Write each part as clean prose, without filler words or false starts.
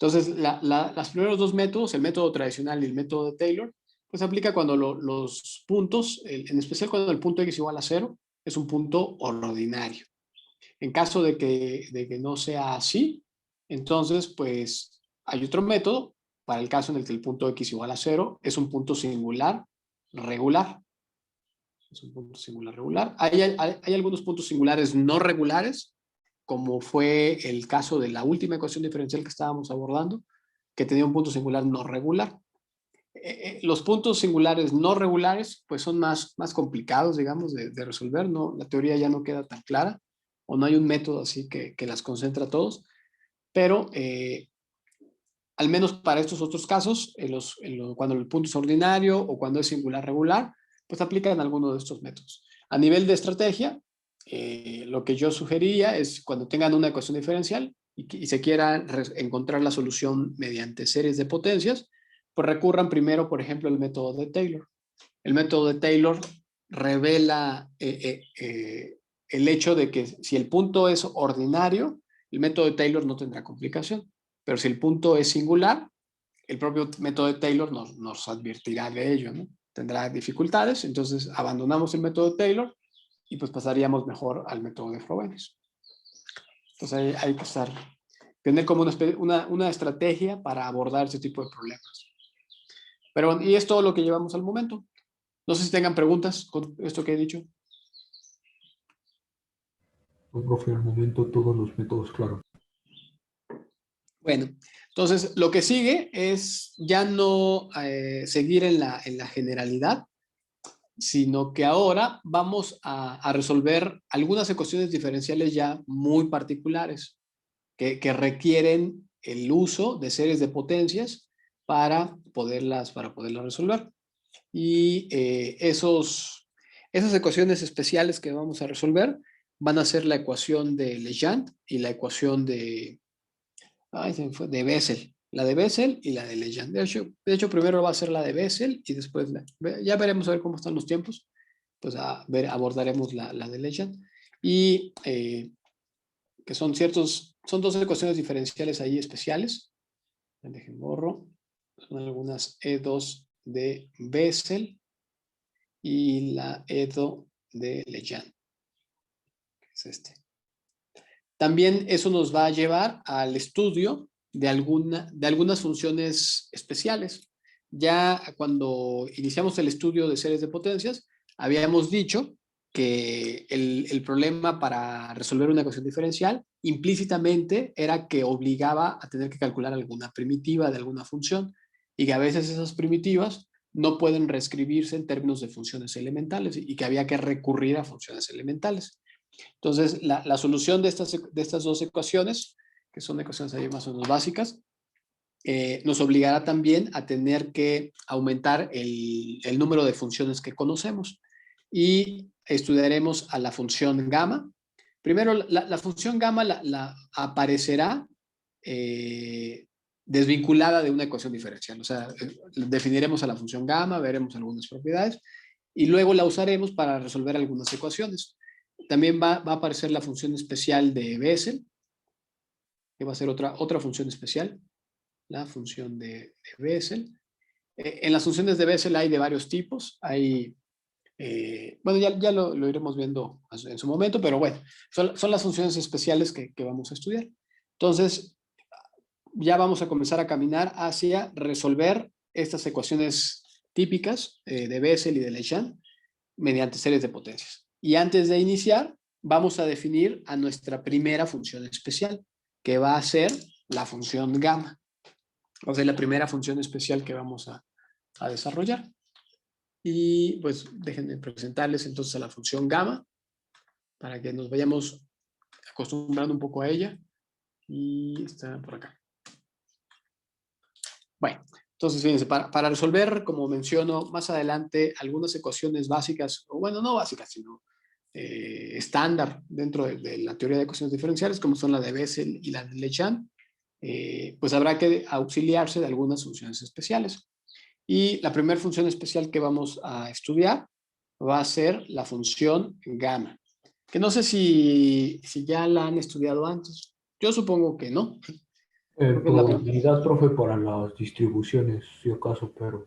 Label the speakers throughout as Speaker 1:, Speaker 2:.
Speaker 1: Entonces, los primeros dos métodos, el método tradicional y el método de Taylor, pues aplica cuando los puntos, en especial cuando el punto x igual a 0, es un punto ordinario. En caso de que no sea así, entonces, pues hay otro método para el caso en el que el punto x igual a 0 es un punto singular regular. Es un punto singular regular. Hay algunos puntos singulares no regulares, como fue el caso de la última ecuación diferencial que estábamos abordando, que tenía un punto singular no regular. Los puntos singulares no regulares pues son más complicados, digamos, de resolver, ¿no? La teoría ya no queda tan clara, o no hay un método así que las concentra a todos, pero al menos para estos otros casos, cuando el punto es ordinario o cuando es singular regular, pues aplican alguno de estos métodos. A nivel de estrategia, lo que yo sugeriría es cuando tengan una ecuación diferencial y se quiera encontrar la solución mediante series de potencias, pues recurran primero, por ejemplo, al método de Taylor. El método de Taylor revela el hecho de que si el punto es ordinario, el método de Taylor no tendrá complicación. Pero si el punto es singular, el propio método de Taylor nos advertirá de ello, ¿no? Tendrá dificultades, entonces abandonamos el método de Taylor y pues pasaríamos mejor al método de Frobenius. Entonces hay que tener como una estrategia para abordar ese tipo de problemas. Pero bueno, y es todo lo que llevamos al momento. No sé si tengan preguntas con esto que he dicho.
Speaker 2: No, profe, al momento todos los métodos claros.
Speaker 1: Bueno, entonces lo que sigue es ya no seguir en la generalidad, sino que ahora vamos a resolver algunas ecuaciones diferenciales ya muy particulares que requieren el uso de series de potencias para poderlas resolver. Y esas ecuaciones especiales que vamos a resolver van a ser la ecuación de Legendre y la ecuación de Bessel. La de Bessel y la de Legendre. De hecho, primero va a ser la de Bessel y después ya veremos a ver cómo están los tiempos. Pues abordaremos la de Legendre. Y que son dos ecuaciones diferenciales ahí especiales. Dejen borro. Son algunas E2 de Bessel y la E2 de Legendre, que es este. También eso nos va a llevar al estudio de algunas funciones especiales. Ya cuando iniciamos el estudio de series de potencias, habíamos dicho que el problema para resolver una ecuación diferencial implícitamente era que obligaba a tener que calcular alguna primitiva de alguna función y que a veces esas primitivas no pueden reescribirse en términos de funciones elementales y que había que recurrir a funciones elementales. Entonces, la solución de estas dos ecuaciones, que son ecuaciones ahí más o menos básicas, nos obligará también a tener que aumentar el número de funciones que conocemos y estudiaremos a la función gamma. Primero, la función gamma aparecerá desvinculada de una ecuación diferencial. O sea, definiremos a la función gamma, veremos algunas propiedades y luego la usaremos para resolver algunas ecuaciones. También va a aparecer la función especial de Bessel, que va a ser otra función especial, la función de Bessel. En las funciones de Bessel hay de varios tipos. Bueno, ya lo iremos viendo en su momento, pero bueno, son las funciones especiales que vamos a estudiar. Entonces, ya vamos a comenzar a caminar hacia resolver estas ecuaciones típicas de Bessel y de Legendre mediante series de potencias. Y antes de iniciar, vamos a definir a nuestra primera función especial, que va a ser la función gamma. O sea, la primera función especial que vamos a desarrollar. Y pues déjenme presentarles entonces a la función gamma para que nos vayamos acostumbrando un poco a ella. Y está por acá. Bueno, entonces fíjense, para resolver, como menciono más adelante, algunas ecuaciones básicas, o bueno, no básicas, sino estándar dentro de la teoría de ecuaciones diferenciales, como son la de Bessel y la de Legendre, pues habrá que auxiliarse de algunas funciones especiales. Y la primera función especial que vamos a estudiar va a ser la función gamma, que no sé si ya la han estudiado antes. Yo supongo que no. Creo que es la
Speaker 2: Probabilidad, profe, para las distribuciones, si acaso, pero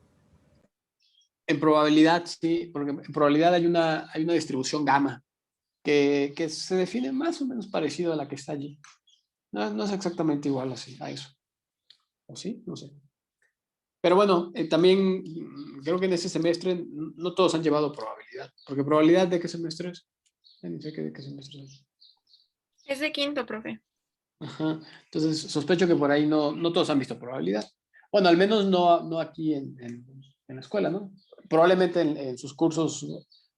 Speaker 1: en probabilidad, sí, porque en probabilidad hay una distribución gamma que se define más o menos parecido a la que está allí. No, no es exactamente igual así, a eso. ¿O sí? No sé. Pero bueno, también creo que en este semestre no todos han llevado probabilidad. Porque probabilidad de qué semestre es. Ya ni sé de qué semestre es.
Speaker 3: Es de quinto, profe.
Speaker 1: Ajá. Entonces, sospecho que por ahí no todos han visto probabilidad. Bueno, al menos no aquí en la escuela, ¿no? Probablemente en sus cursos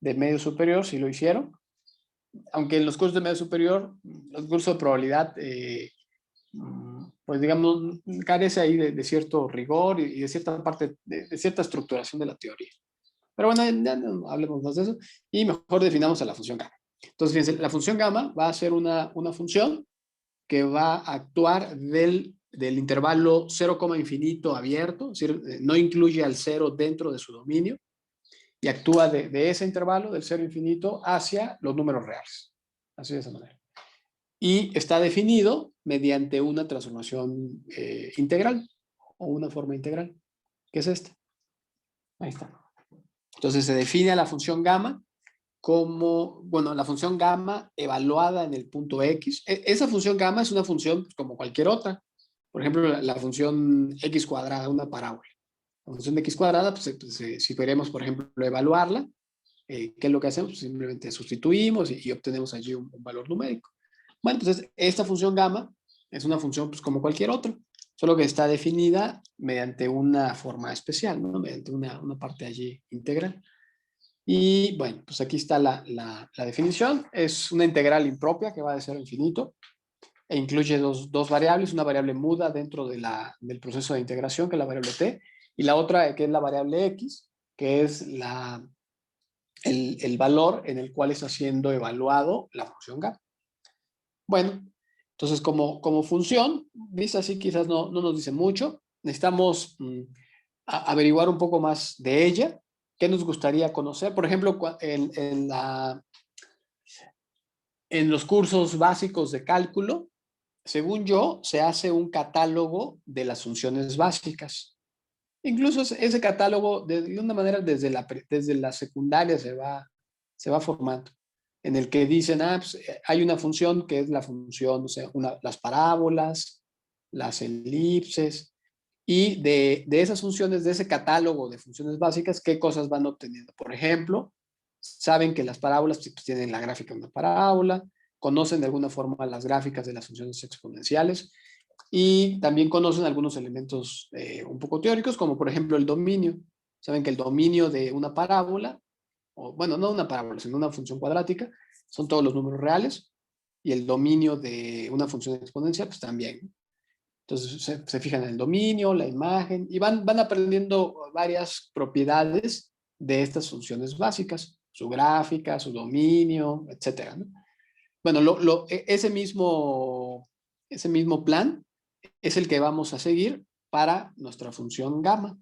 Speaker 1: de medio superior sí lo hicieron, aunque en los cursos de medio superior, los cursos de probabilidad, pues digamos, carece ahí de cierto rigor y de cierta parte, de cierta estructuración de la teoría. Pero bueno, ya no hablemos más de eso y mejor definamos a la función gamma. Entonces, fíjense, la función gamma va a ser una función que va a actuar del intervalo 0, infinito abierto, es decir, no incluye al cero dentro de su dominio, y actúa de ese intervalo, del cero infinito, hacia los números reales. Así de esa manera. Y está definido mediante una transformación integral o una forma integral, que es esta. Ahí está. Entonces se define a la función gamma como, bueno, la función gamma evaluada en el punto X. Esa función gamma es una función pues, como cualquier otra. Por ejemplo, la función X cuadrada, una parábola. La función de X cuadrada, si queremos, por ejemplo, evaluarla, ¿qué es lo que hacemos? Pues simplemente sustituimos y obtenemos allí un valor numérico. Bueno, entonces esta función gamma es una función pues, como cualquier otra, solo que está definida mediante una forma especial, ¿no? Mediante una parte allí integral. Y bueno, pues aquí está la definición. Es una integral impropia que va de 0 a infinito e incluye dos variables, una variable muda dentro del proceso de integración, que es la variable t, y la otra que es la variable x, que es el valor en el cual está siendo evaluado la función gamma. Bueno, entonces como función, vista así quizás no nos dice mucho, necesitamos averiguar un poco más de ella. ¿Qué nos gustaría conocer? Por ejemplo, en los cursos básicos de cálculo, según yo, se hace un catálogo de las funciones básicas. Incluso ese catálogo, de una manera, desde la secundaria se va formando, en el que dicen, pues, hay una función que es la función, o sea, las parábolas, las elipses, y de esas funciones, de ese catálogo de funciones básicas, ¿qué cosas van obteniendo? Por ejemplo, saben que las parábolas pues, tienen la gráfica de una parábola, conocen de alguna forma las gráficas de las funciones exponenciales y también conocen algunos elementos un poco teóricos, como por ejemplo el dominio. Saben que el dominio de una parábola, o bueno, no una parábola, sino una función cuadrática, son todos los números reales, y el dominio de una función exponencial, pues también. Entonces se fijan en el dominio, la imagen, y van aprendiendo varias propiedades de estas funciones básicas, su gráfica, su dominio, etcétera, ¿no? Bueno, ese mismo plan es el que vamos a seguir para nuestra función gamma,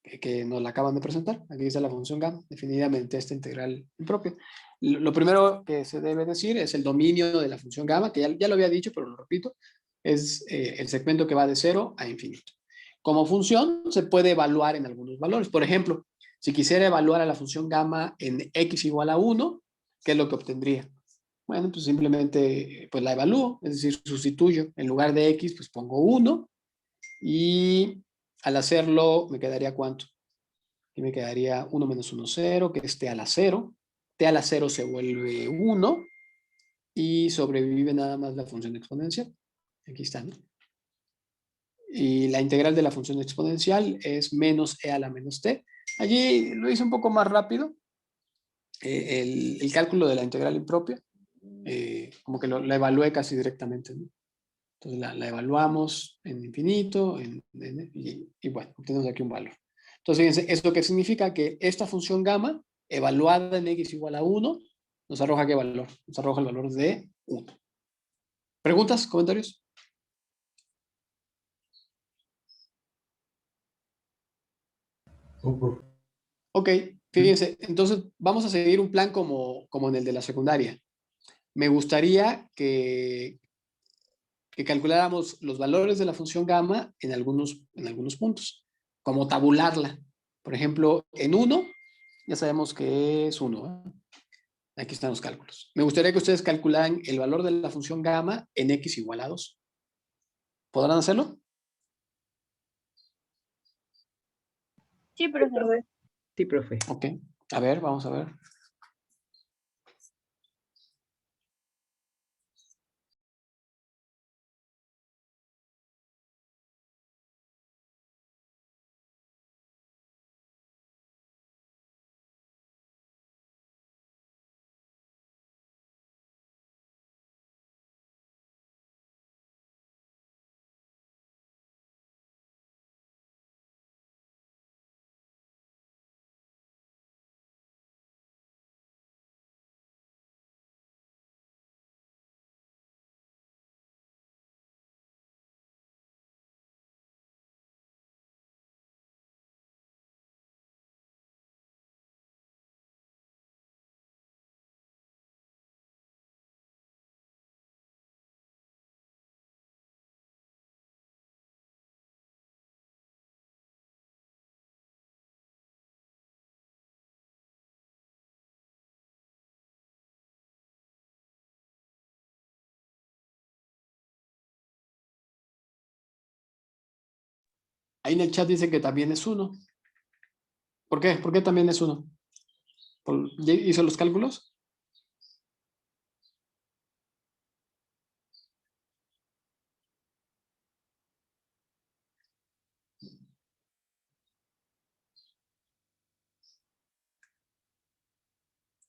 Speaker 1: que nos la acaban de presentar. Aquí está la función gamma, definitivamente esta integral impropia. Lo primero que se debe decir es el dominio de la función gamma, que ya lo había dicho, pero lo repito, es el segmento que va de 0 a infinito. Como función se puede evaluar en algunos valores. Por ejemplo, si quisiera evaluar a la función gamma en x igual a 1, ¿qué es lo que obtendría? Bueno, pues simplemente pues la evalúo, es decir, sustituyo. En lugar de x, pues pongo 1 y al hacerlo me quedaría ¿cuánto? Y me quedaría 1 menos 1, 0, que es t a la 0. T a la 0 se vuelve 1 y sobrevive nada más la función exponencial. Aquí está, ¿no? Y la integral de la función exponencial es menos e a la menos t. Allí lo hice un poco más rápido, el cálculo de la integral impropia, como que la evalué casi directamente, ¿no? Entonces la evaluamos en infinito y bueno, obtenemos aquí un valor. Entonces, fíjense, ¿esto qué significa? Que esta función gamma, evaluada en x igual a 1, nos arroja ¿qué valor? Nos arroja el valor de 1. ¿Preguntas? ¿Comentarios?
Speaker 2: no, profe.
Speaker 1: Ok, fíjense, entonces vamos a seguir un plan como en el de la secundaria. Me gustaría que que calculáramos los valores de la función gamma en algunos puntos, como tabularla. Por ejemplo, en 1, ya sabemos que es 1. Aquí están los cálculos. Me gustaría que ustedes calcularan el valor de la función gamma en x igual a 2. ¿Podrán hacerlo?
Speaker 3: Sí, profe.
Speaker 4: Sí, profe.
Speaker 1: Ok. A ver, vamos a ver. Ahí en el chat dice que también es 1. ¿Por qué? ¿Por qué también es 1? ¿Ya hizo los cálculos?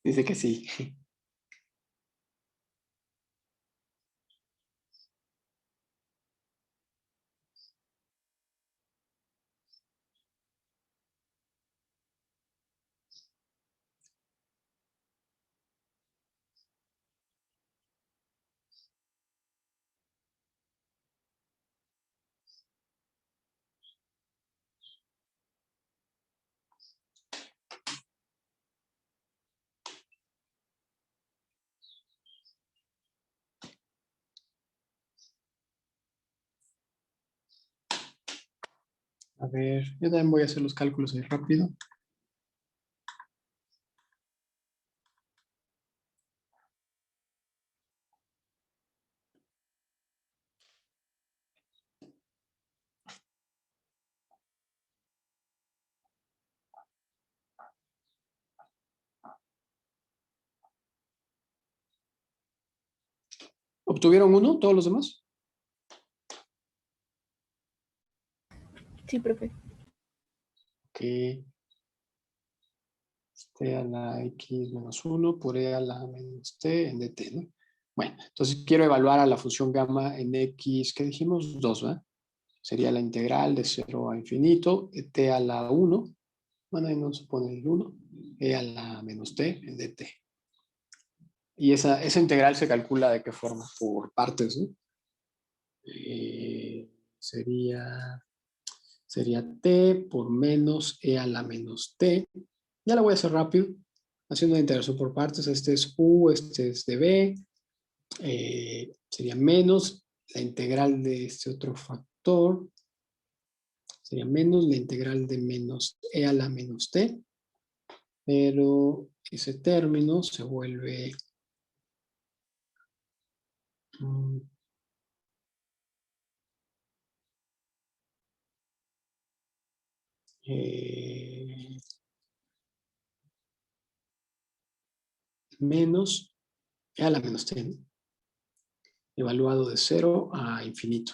Speaker 1: Dice que sí. A ver, yo también voy a hacer los cálculos ahí rápido. ¿Obtuvieron 1 todos los demás?
Speaker 3: Sí, profe.
Speaker 1: Ok. T a la x menos 1 por e a la menos t en dt, ¿no? Bueno, entonces quiero evaluar a la función gamma en x, ¿qué dijimos? 2, ¿verdad? Sería la integral de 0 a infinito, de t a la 1, bueno, ahí no se pone el 1, e a la menos t en dt. Y esa integral se calcula de qué forma, por partes, ¿no? Sería t por menos e a la menos t. Ya la voy a hacer rápido, haciendo la integración por partes. Este es u, este es de b. Sería menos la integral de este otro factor. Sería menos la integral de menos e a la menos t. Pero ese término se vuelve menos e a la menos t, ¿no? Evaluado de 0 a infinito.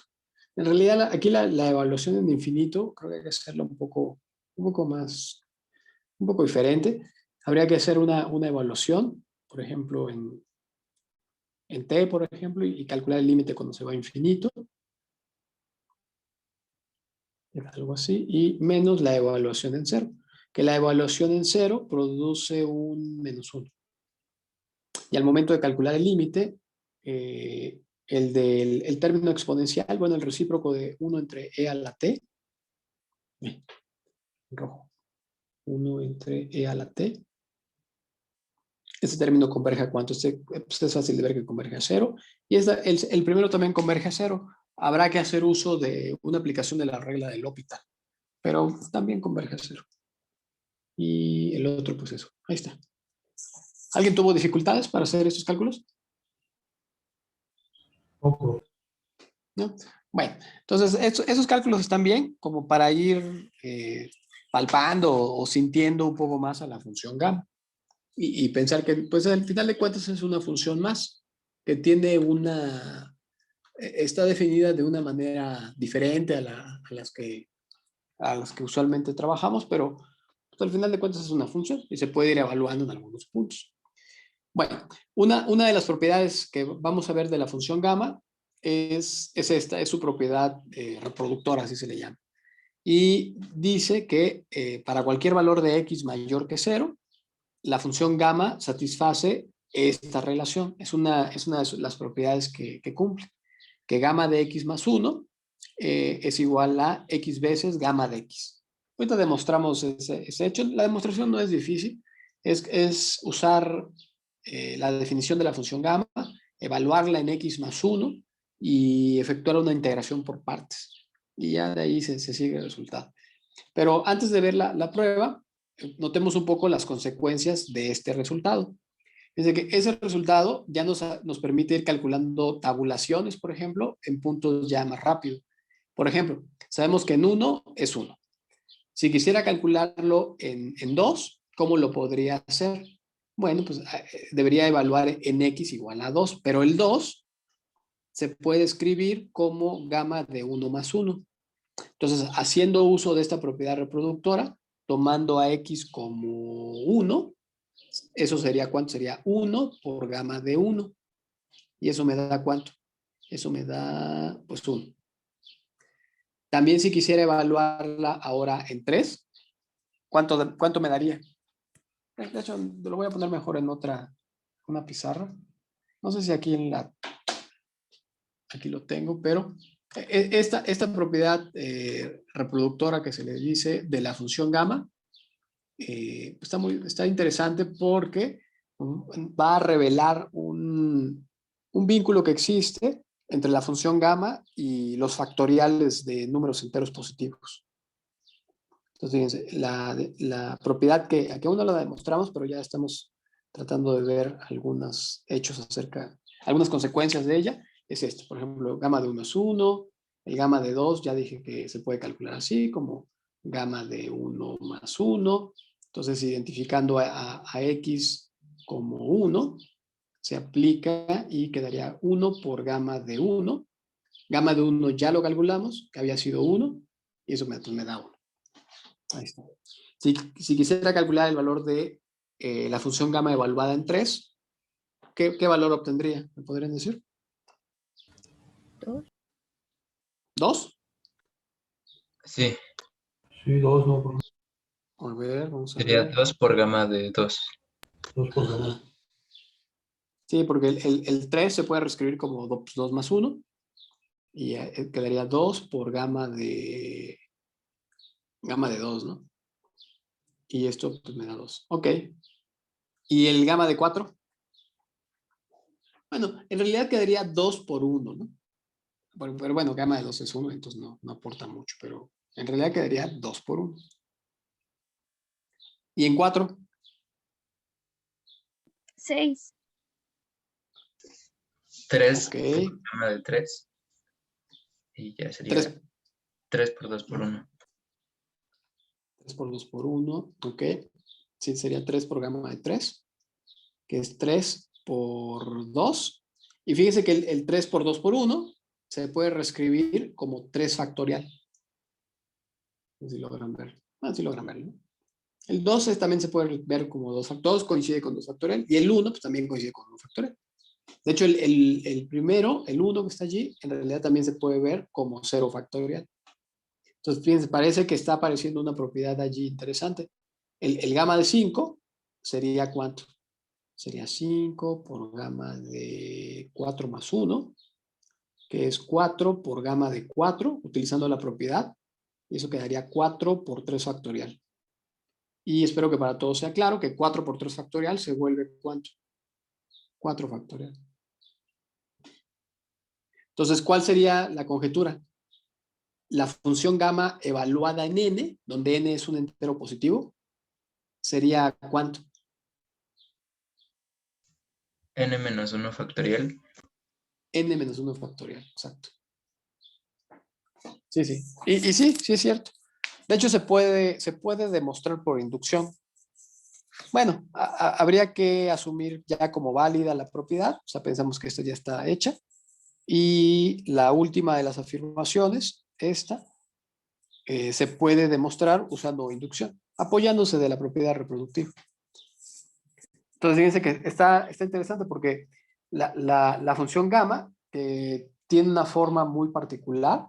Speaker 1: En realidad, aquí la evaluación en infinito creo que hay que hacerlo un poco más, un poco diferente. Habría que hacer una evaluación, por ejemplo, en t, por ejemplo, y calcular el límite cuando se va a infinito. Algo así. Y menos la evaluación en 0. Que la evaluación en 0 produce un menos 1. Y al momento de calcular el límite, el término exponencial, bueno, el recíproco de 1 entre e a la t, rojo, 1 entre e a la t, Este término converge a cuánto. Pues es fácil de ver que converge a 0. Y el primero también converge a 0. Habrá que hacer uso de una aplicación de la regla del L'Hopital, pero también converge a 0. Y el otro, pues eso. Ahí está. ¿Alguien tuvo dificultades para hacer estos cálculos?
Speaker 2: Poco.
Speaker 1: ¿No? Bueno, entonces esos cálculos están bien como para ir palpando o sintiendo un poco más a la función gamma. Y pensar que, pues al final de cuentas es una función más, que tiene está definida de una manera diferente a las que usualmente trabajamos, pero pues, al final de cuentas es una función y se puede ir evaluando en algunos puntos. Bueno, una de las propiedades que vamos a ver de la función gamma es esta, es su propiedad reproductora, así se le llama. Y dice que para cualquier valor de x mayor que 0, la función gamma satisface esta relación. Es una de las propiedades que cumple. Que gamma de x más 1 es igual a x veces gamma de x. Ahorita demostramos ese hecho. La demostración no es difícil. Es usar la definición de la función gamma, evaluarla en x más 1 y efectuar una integración por partes. Y ya de ahí se sigue el resultado. Pero antes de ver la prueba, notemos un poco las consecuencias de este resultado. Es que ese resultado ya nos permite ir calculando tabulaciones, por ejemplo, en puntos ya más rápido. Por ejemplo, sabemos que en 1 es 1. Si quisiera calcularlo en 2, ¿cómo lo podría hacer? Bueno, pues debería evaluar en x igual a 2, pero el 2 se puede escribir como gamma de 1 más 1. Entonces, haciendo uso de esta propiedad reproductora, tomando a x como 1, eso sería ¿cuánto? Sería 1 por gamma de 1. ¿Y eso me da cuánto? Eso me da, pues 1. También si quisiera evaluarla ahora en 3, ¿cuánto me daría? De hecho, lo voy a poner mejor en una pizarra. No sé si aquí aquí lo tengo, pero esta propiedad reproductora que se le dice de la función gamma está interesante porque va a revelar un vínculo que existe entre la función gamma y los factoriales de números enteros positivos. Entonces, fíjense, la propiedad que aquí aún no la demostramos, pero ya estamos tratando de ver algunos hechos algunas consecuencias de ella, es esto. Por ejemplo, gamma de 1 es 1, el gamma de 2 ya dije que se puede calcular así, como gamma de 1 más 1. Entonces, identificando a x como 1, se aplica y quedaría 1 por gamma de 1. Gamma de 1 ya lo calculamos, que había sido 1, y eso me da 1. Ahí está. Si quisiera calcular el valor de la función gamma evaluada en 3, ¿qué valor obtendría? ¿Me podrían decir?
Speaker 3: 2.
Speaker 1: ¿2?
Speaker 4: Sí,
Speaker 2: Sí, 2, no,
Speaker 1: A ver, vamos a
Speaker 4: sería
Speaker 1: ver.
Speaker 4: 2 por gamma de 2.
Speaker 2: 2 por
Speaker 1: Ajá.
Speaker 2: gamma.
Speaker 1: Sí, porque el 3 se puede reescribir como 2 más 1 y quedaría 2 por gamma de 2, ¿no? Y esto pues me da 2. Ok. ¿Y el gamma de 4? Bueno, en realidad quedaría 2 por 1, ¿no? Pero bueno, gamma de 2 es 1, entonces no aporta mucho, pero en realidad quedaría 2 por 1. ¿Y en 4?
Speaker 3: 6.
Speaker 4: 3
Speaker 1: Ok.
Speaker 4: por gamma de 3. Y ya sería
Speaker 1: 3,
Speaker 4: 3 por 2 por 1.
Speaker 1: 3 por 2 por 1, ok. Sí, sería 3 por gamma de 3, que es 3 por 2. Y fíjense que el 3 por 2 por 1 se puede reescribir como 3 factorial. No sé si logran ver. Sí logran verlo, ¿no? El 2 también se puede ver como 2 factorial, coincide con 2 factorial. Y el 1 pues, también coincide con 1 factorial. De hecho, el primero, el 1 que está allí, en realidad también se puede ver como 0 factorial. Entonces, fíjense, parece que está apareciendo una propiedad allí interesante. El gamma de 5 sería ¿cuánto? Sería 5 por gamma de 4 más 1, que es 4 por gamma de 4, utilizando la propiedad. Y eso quedaría 4 por 3 factorial. Y espero que para todos sea claro que 4 por 3 factorial se vuelve ¿cuánto? 4 factorial. Entonces, ¿cuál sería la conjetura? La función gamma evaluada en n, donde n es un entero positivo, sería ¿cuánto?
Speaker 4: n menos 1 factorial.
Speaker 1: N menos 1 factorial, exacto. Sí, sí. Y sí, sí es cierto. De hecho, se puede demostrar por inducción. Bueno, habría que asumir ya como válida la propiedad, o sea, pensamos que esto ya está hecha. Y la última de las afirmaciones, esta, se puede demostrar usando inducción, apoyándose de la propiedad reproductiva. Entonces, fíjense que está interesante porque la función gamma tiene una forma muy particular,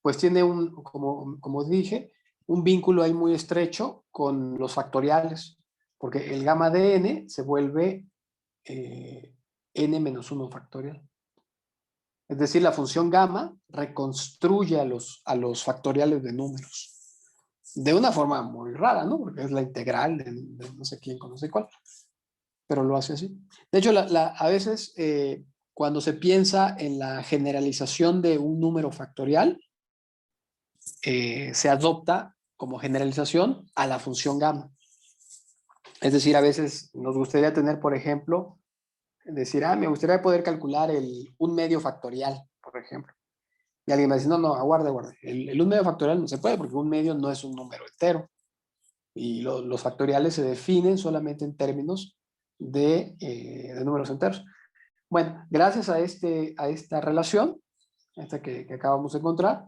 Speaker 1: pues tiene como dije, un vínculo ahí muy estrecho con los factoriales, porque el gamma de n se vuelve n menos 1 factorial. Es decir, la función gamma reconstruye a los factoriales de números. De una forma muy rara, ¿no? Porque es la integral de no sé quién con no sé cuál. Pero lo hace así. De hecho, a veces cuando se piensa en la generalización de un número factorial, se adopta como generalización a la función gamma. Es decir, a veces nos gustaría tener, por ejemplo, decir, me gustaría poder calcular un medio factorial, por ejemplo. Y alguien me dice, no, aguarde. El 1 medio factorial no se puede porque un medio no es un número entero. Y los factoriales se definen solamente en términos de números enteros. Bueno, gracias a esta relación, esta que acabamos de encontrar,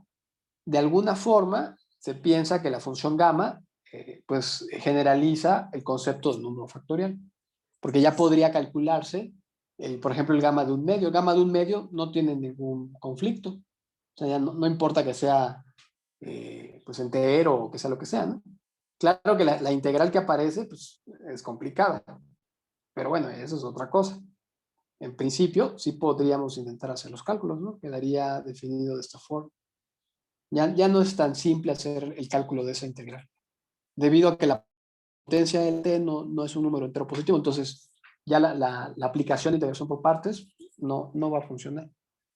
Speaker 1: de alguna forma se piensa que la función gamma pues generaliza el concepto de número factorial, porque ya podría calcularse, por ejemplo, el gamma de un medio. El gamma de un medio no tiene ningún conflicto. O sea, ya no importa que sea pues entero o que sea lo que sea, ¿no? Claro que la integral que aparece pues, es complicada, pero bueno, eso es otra cosa. En principio, sí podríamos intentar hacer los cálculos, ¿no? Quedaría definido de esta forma. Ya no es tan simple hacer el cálculo de esa integral, debido a que la potencia del t no es un número entero positivo, entonces ya la aplicación de integración por partes no va a funcionar.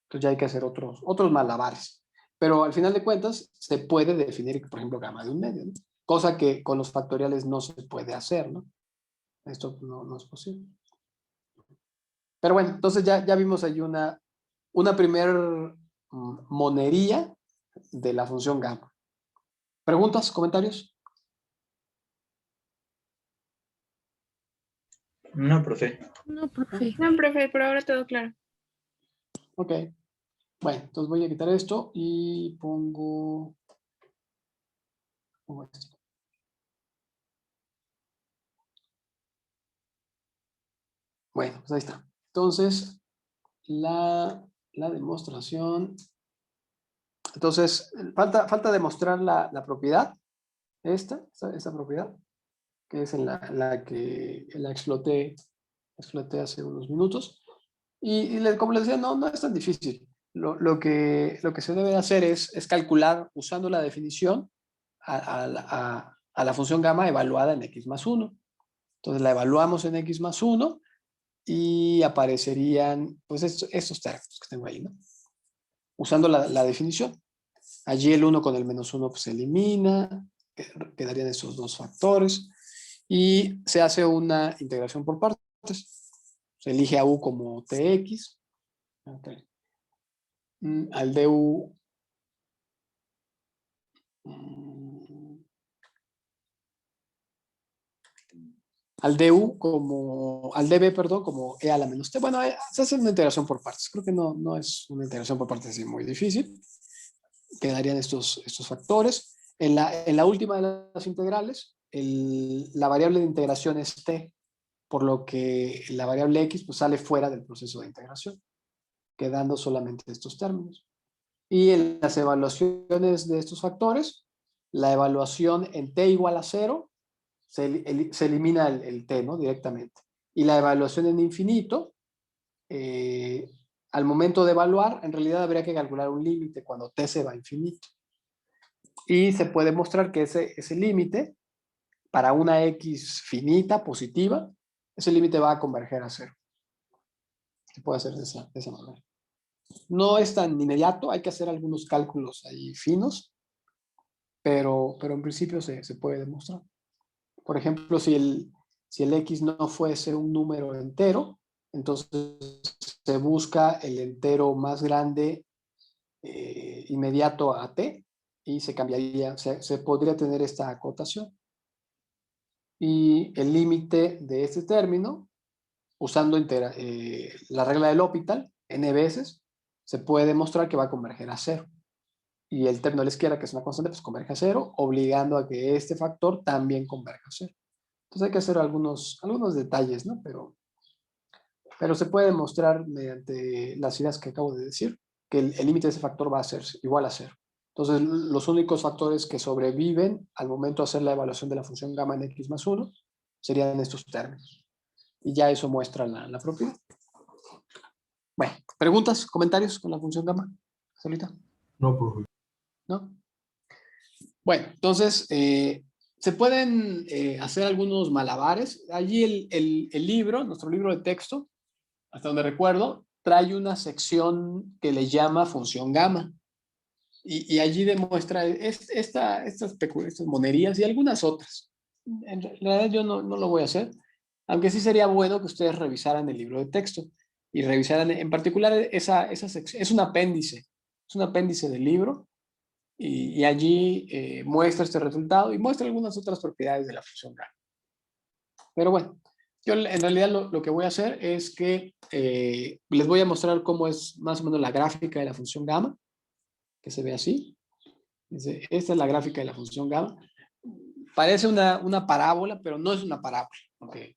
Speaker 1: Entonces ya hay que hacer otros malabares. Pero al final de cuentas, se puede definir, por ejemplo, gamma de un medio, ¿no? Cosa que con los factoriales no se puede hacer, ¿no? Esto no es posible. Pero bueno, entonces ya vimos ahí una primer monería de la función gamma. ¿Preguntas, comentarios?
Speaker 4: No, profe.
Speaker 3: No, profe.
Speaker 5: No, profe, por ahora todo claro.
Speaker 1: Ok. Bueno, entonces voy a quitar esto y pongo esto. Bueno, pues ahí está. Entonces, la demostración. Entonces, falta demostrar la propiedad, esta propiedad, que es en la que la exploté hace unos minutos. Y como les decía, no es tan difícil. Lo que se debe hacer es calcular usando la definición a la función gamma evaluada en x más 1. Entonces la evaluamos en x más 1 y aparecerían pues estos términos que tengo ahí, ¿no? Usando la definición. Allí el 1 con el menos 1 pues, se elimina, quedarían esos dos factores y se hace una integración por partes. Se elige a u como tx, okay. Al du al db, perdón, como e a la menos t. Bueno, se hace una integración por partes. Creo que no es una integración por partes así muy difícil. Quedarían estos factores. En la última de las integrales, la variable de integración es t, por lo que la variable x pues, sale fuera del proceso de integración, quedando solamente estos términos. Y en las evaluaciones de estos factores, la evaluación en t igual a 0, se elimina el t, ¿no? Directamente. Y la evaluación en infinito, al momento de evaluar, en realidad habría que calcular un límite cuando t se va a infinito. Y se puede mostrar que ese límite, para una X finita, positiva, ese límite va a converger a cero. Se puede hacer de esa manera. No es tan inmediato, hay que hacer algunos cálculos ahí finos, pero en principio se puede demostrar. Por ejemplo, si el X no fuese un número entero, entonces se busca el entero más grande inmediato a t y se cambiaría, se podría tener esta acotación. Y el límite de este término, usando la regla del L'Hopital, n veces, se puede demostrar que va a converger a cero. Y el término de la izquierda, que es una constante, pues converge a cero, obligando a que este factor también converja a cero. Entonces hay que hacer algunos detalles, ¿no? Pero se puede demostrar mediante las ideas que acabo de decir, que el límite de ese factor va a ser igual a cero. Entonces, los únicos factores que sobreviven al momento de hacer la evaluación de la función gamma en x más 1 serían estos términos. Y ya eso muestra la propiedad. Bueno, ¿preguntas, comentarios con la función gamma? ¿Solita?
Speaker 2: No, profe.
Speaker 1: ¿No? Bueno, entonces, se pueden hacer algunos malabares. Allí el libro, nuestro libro de texto, hasta donde recuerdo, trae una sección que le llama función gamma. Y allí demuestra estas monerías y algunas otras. En realidad yo no lo voy a hacer, aunque sí sería bueno que ustedes revisaran el libro de texto y revisaran en particular esa sección. Es un apéndice del libro y allí muestra este resultado y muestra algunas otras propiedades de la función gamma. Pero bueno, yo en realidad lo que voy a hacer es que les voy a mostrar cómo es más o menos la gráfica de la función gamma, que se ve así. Esta es la gráfica de la función gamma. Parece una parábola, pero no es una parábola. ¿Okay?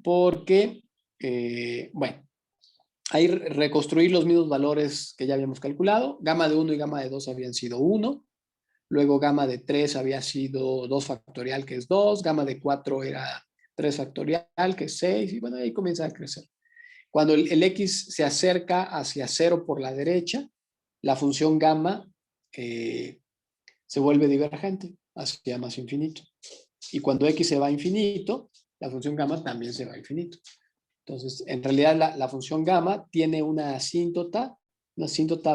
Speaker 1: Porque, bueno, ahí reconstruir los mismos valores que ya habíamos calculado. Gamma de 1 y gamma de 2 habían sido 1. Luego gamma de 3 había sido 2 factorial, que es 2. Gamma de 4 era 3 factorial, que es 6. Y bueno, ahí comienza a crecer. Cuando el x se acerca hacia 0 por la derecha, la función gamma se vuelve divergente hacia más infinito. Y cuando x se va a infinito, la función gamma también se va a infinito. Entonces, en realidad la función gamma tiene una asíntota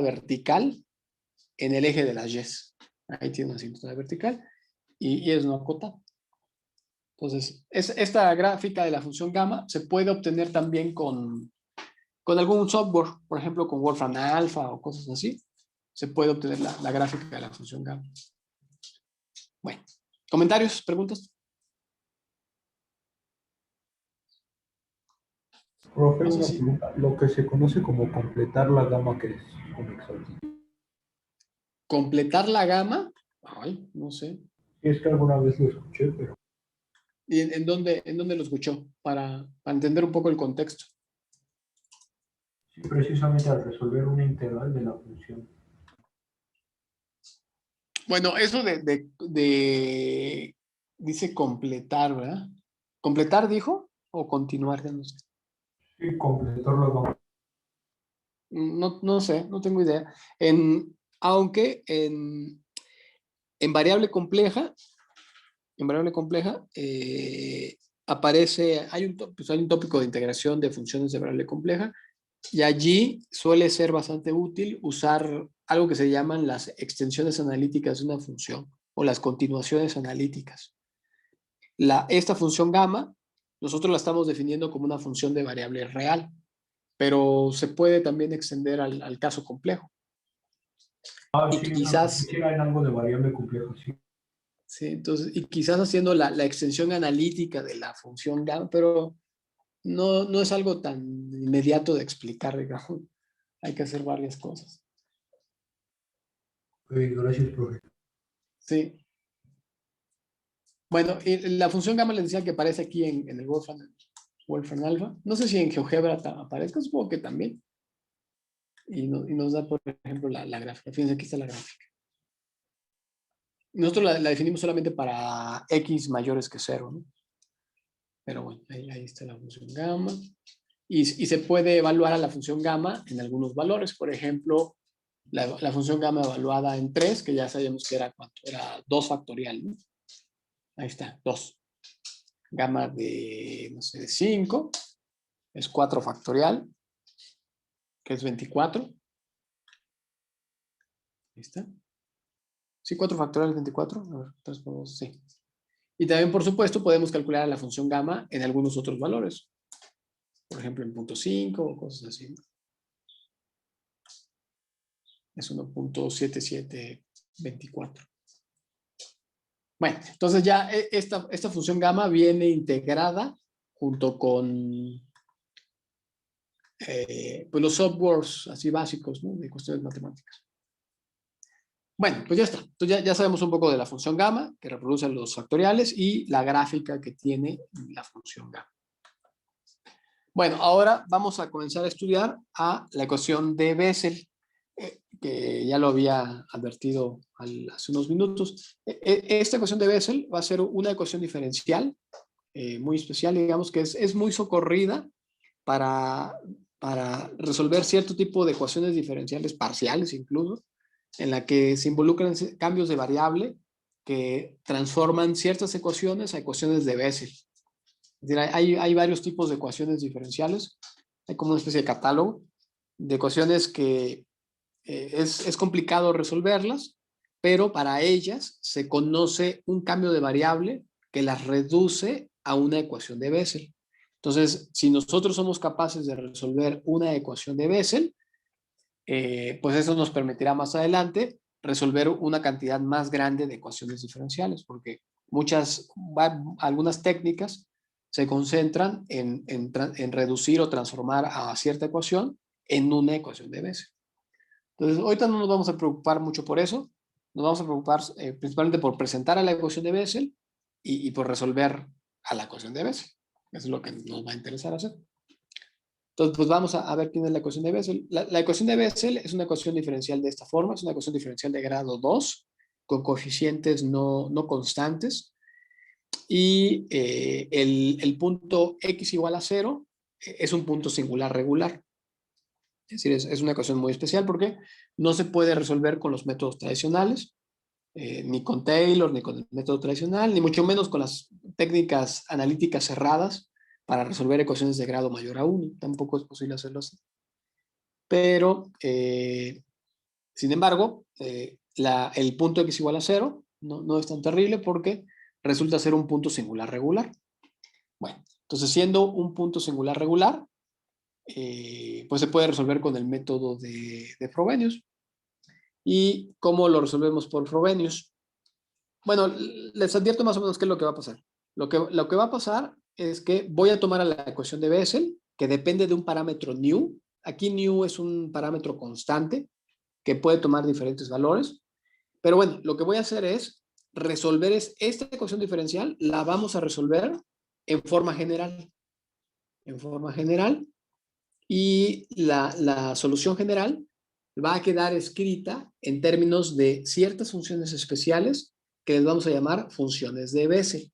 Speaker 1: vertical en el eje de las y. Ahí tiene una asíntota vertical y es una cota. Entonces, esta gráfica de la función gamma se puede obtener también con algún software, por ejemplo, con Wolfram Alpha o cosas así. Se puede obtener la gráfica de la función gamma. Bueno, ¿comentarios, preguntas?
Speaker 2: Profe,
Speaker 1: No sé
Speaker 2: una
Speaker 1: si
Speaker 2: pregunta. Lo que se conoce como completar la gama, que es con exactitud.
Speaker 1: completar la gama, ay, no sé.
Speaker 2: Sí, es que alguna vez lo escuché, pero
Speaker 1: ¿Y en dónde lo escuchó? Para entender un poco el contexto.
Speaker 2: sí, precisamente al resolver una integral de la función.
Speaker 1: Bueno, eso dice completar, ¿verdad? ¿Completar dijo? ¿O continuar? Ya no sé.
Speaker 2: Sí, completar la gama.
Speaker 1: No sé, no tengo idea. Aunque en variable compleja, aparece, hay un tópico de integración de funciones de variable compleja y allí suele ser bastante útil usar algo que se llaman las extensiones analíticas de una función o las continuaciones analíticas. Esta función gamma, nosotros la estamos definiendo como una función de variable real, pero se puede también extender al caso complejo.
Speaker 2: Ah,
Speaker 1: Y
Speaker 2: sí,
Speaker 1: quizás,
Speaker 2: sí, en algo de variable compleja, sí.
Speaker 1: sí, entonces, y quizás haciendo la extensión analítica de la función gamma, pero no es algo tan inmediato de explicar, digamos. Hay que hacer varias cosas.
Speaker 2: Gracias, profe.
Speaker 1: Sí. Bueno, y la función gamma les decía que aparece aquí en el Wolfram Alpha. No sé si en GeoGebra aparezca, supongo que también. Y nos da, por ejemplo, la gráfica. Fíjense, aquí está la gráfica. Nosotros la definimos solamente para x mayores que 0, ¿no? Pero bueno, ahí está la función gamma. Y se puede evaluar a la función gamma en algunos valores. Por ejemplo, la función gamma evaluada en 3, que ya sabíamos que era cuánto, era 2 factorial, ¿no? Ahí está, 2. Gamma de, no sé, de 5 es 4 factorial, que es 24. Ahí está. Sí, 4 factorial es 24. A ver, 3 por 2, sí. Y también, por supuesto, podemos calcular la función gamma en algunos otros valores. Por ejemplo, en 0.5 o cosas así. Es 1.7724. Bueno, entonces ya esta función gamma viene integrada junto con pues los softwares así básicos, ¿no? De cuestiones matemáticas. Bueno, pues ya está. Entonces ya sabemos un poco de la función gamma, que reproduce los factoriales, y la gráfica que tiene la función gamma. Bueno, ahora vamos a comenzar a estudiar a la ecuación de Bessel, que ya lo había advertido hace unos minutos. Esta ecuación de Bessel va a ser una ecuación diferencial, muy especial, digamos que es muy socorrida para resolver cierto tipo de ecuaciones diferenciales parciales incluso, en la que se involucran cambios de variable que transforman ciertas ecuaciones a ecuaciones de Bessel. Es decir, hay varios tipos de ecuaciones diferenciales. Hay como una especie de catálogo de ecuaciones que es complicado resolverlas, pero para ellas se conoce un cambio de variable que las reduce a una ecuación de Bessel. Entonces, si nosotros somos capaces de resolver una ecuación de Bessel, pues eso nos permitirá más adelante resolver una cantidad más grande de ecuaciones diferenciales, porque algunas técnicas se concentran en reducir o transformar a cierta ecuación en una ecuación de Bessel. Entonces, ahorita no nos vamos a preocupar mucho por eso, nos vamos a preocupar principalmente por presentar a la ecuación de Bessel y por resolver a la ecuación de Bessel. Eso es lo que nos va a interesar hacer. Entonces, pues vamos a ver quién es la ecuación de Bessel. La ecuación de Bessel es una ecuación diferencial de esta forma, es una ecuación diferencial de grado 2, con coeficientes no constantes, y el punto x igual a 0 es un punto singular regular. Es decir, es una ecuación muy especial porque no se puede resolver con los métodos tradicionales, ni con Taylor, ni con el método tradicional, ni mucho menos con las técnicas analíticas cerradas para resolver ecuaciones de grado mayor a 1. Tampoco es posible hacerlo así. Pero, sin embargo, el punto x igual a 0 no es tan terrible porque resulta ser un punto singular regular. Bueno, entonces siendo un punto singular regular, pues se puede resolver con el método de Frobenius. ¿Y cómo lo resolvemos por Frobenius? Bueno, les advierto más o menos qué es lo que va a pasar. Lo que va a pasar es que voy a tomar a la ecuación de Bessel, que depende de un parámetro nu. Aquí nu es un parámetro constante que puede tomar diferentes valores. Pero bueno, lo que voy a hacer es resolver esta ecuación diferencial, la vamos a resolver en forma general. En forma general. Y la solución general va a quedar escrita en términos de ciertas funciones especiales que les vamos a llamar funciones de Bessel.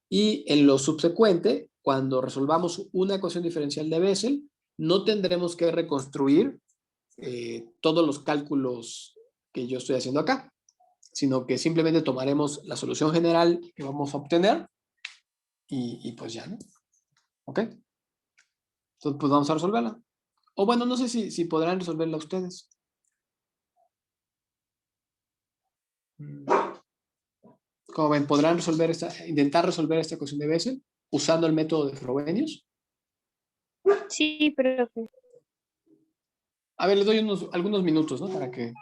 Speaker 1: Y en lo subsecuente, cuando resolvamos una ecuación diferencial de Bessel, no tendremos que reconstruir todos los cálculos que yo estoy haciendo acá, sino que simplemente tomaremos la solución general que vamos a obtener y pues ya, ¿no? ¿Ok? Entonces, pues vamos a resolverla. O bueno, no sé si podrán resolverla ustedes. Como ven, podrán intentar resolver esta ecuación de Bessel usando el método de Frobenius.
Speaker 3: Sí, profe.
Speaker 1: A ver, les doy algunos minutos, ¿no? Para que...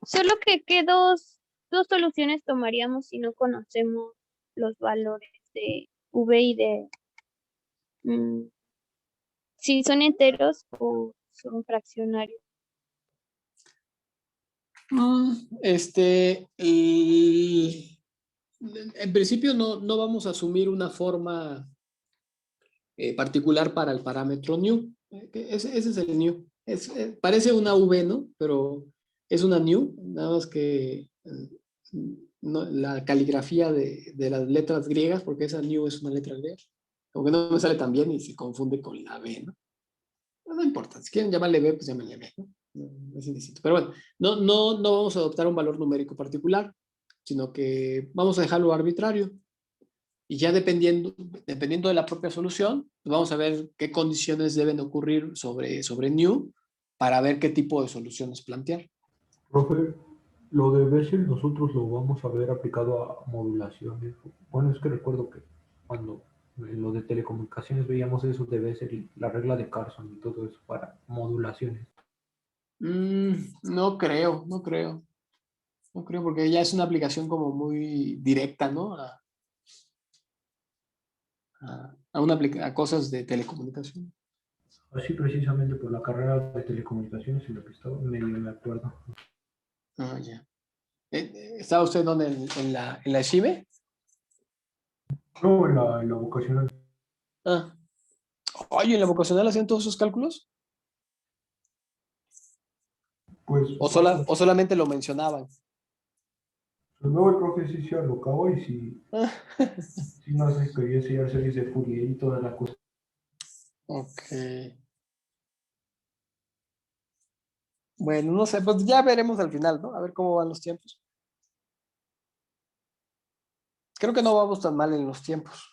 Speaker 3: Solo que ¿qué dos soluciones tomaríamos si no conocemos los valores de V y de si son enteros o son fraccionarios?
Speaker 1: En principio no vamos a asumir una forma particular para el parámetro nu. Ese es el nu. Parece una V, ¿no? Pero Es una new, nada más que la caligrafía de las letras griegas, porque esa new es una letra griega, como que no me sale tan bien y se confunde con la B, ¿no? Pero no importa, si quieren llamarle B, pues llámenle B, ¿no? Es indistinto. Pero bueno, no vamos a adoptar un valor numérico particular, sino que vamos a dejarlo arbitrario. Y ya dependiendo de la propia solución, pues vamos a ver qué condiciones deben ocurrir sobre new para ver qué tipo de soluciones plantear.
Speaker 2: Profe, lo de Bessel nosotros lo vamos a ver aplicado a modulaciones. Bueno, es que recuerdo que cuando en lo de telecomunicaciones veíamos eso de Bessel y la regla de Carson y todo eso para modulaciones.
Speaker 1: No creo, no creo. No creo porque ya es una aplicación como muy directa, ¿no? A cosas de telecomunicación.
Speaker 2: Así precisamente por la carrera de telecomunicaciones en lo que estaba medio me acuerdo.
Speaker 1: Ah, ya. ¿Estaba usted dónde? ¿En la CIBE?
Speaker 2: No, en la vocacional.
Speaker 1: Ah. Oye, ¿en la vocacional hacían todos esos cálculos?
Speaker 2: Pues
Speaker 1: ¿O solamente lo mencionaban?
Speaker 2: luego el profe sí se alocaba y sí,
Speaker 1: Ah,
Speaker 2: sí nos quería enseñar series de Fourier y toda la cosa.
Speaker 1: ok. Bueno, no sé, pues ya veremos al final, ¿no? A ver cómo van los tiempos. Creo que no vamos tan mal en los tiempos.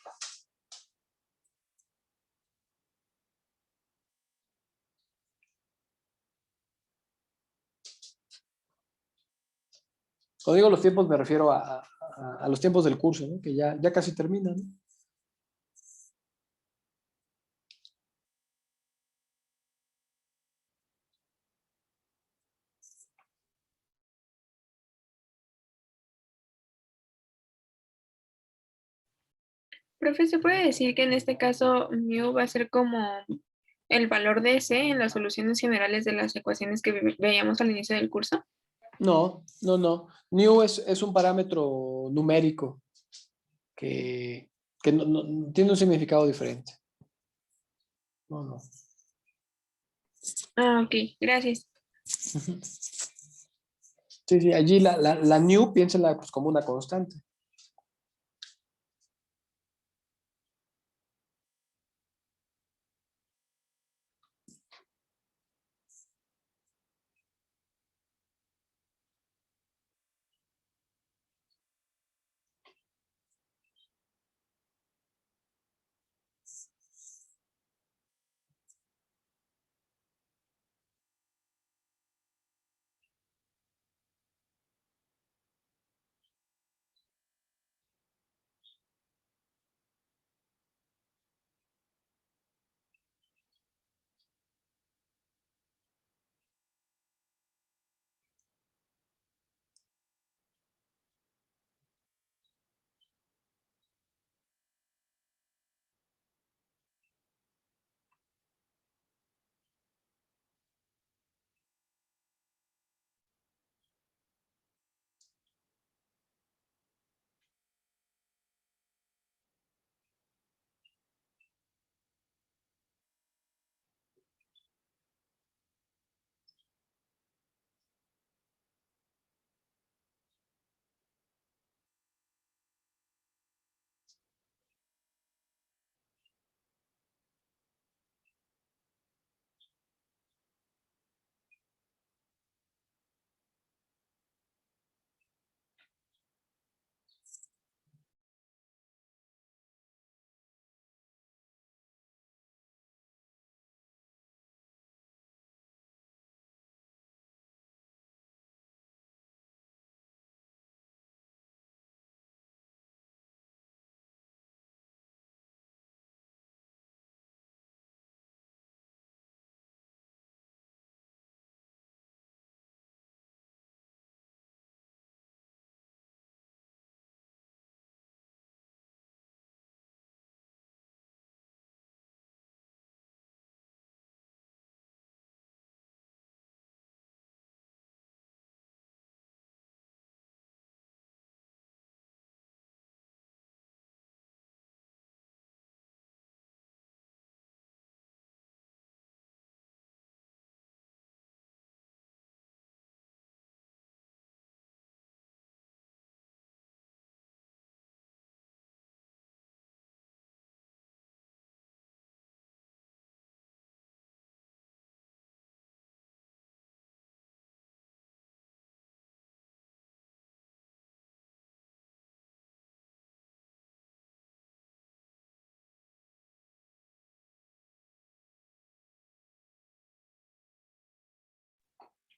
Speaker 1: Cuando digo los tiempos me refiero a los tiempos del curso, ¿no? Que ya casi terminan, ¿no?
Speaker 5: Profe, ¿se puede decir que en este caso mu va a ser como el valor de C en las soluciones generales de las ecuaciones que veíamos al inicio del curso?
Speaker 1: No. New es un parámetro numérico que tiene un significado diferente. No.
Speaker 5: Ah, ok, gracias.
Speaker 1: Sí, allí la new piénsala pues, como una constante.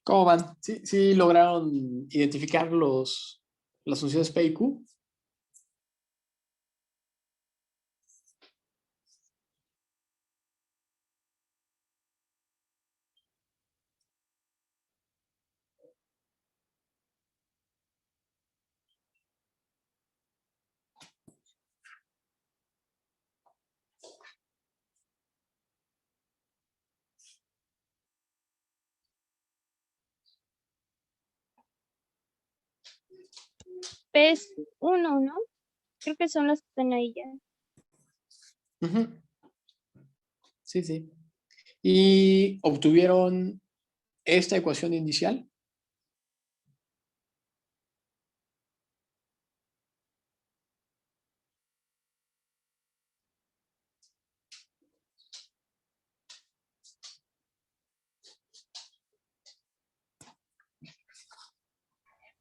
Speaker 1: ¿Cómo van? ¿Sí lograron identificar las funciones P y Q?
Speaker 3: P es 1, ¿no? Creo que son las que están ahí ya.
Speaker 1: Ujú. Sí, sí. ¿Y obtuvieron esta ecuación inicial?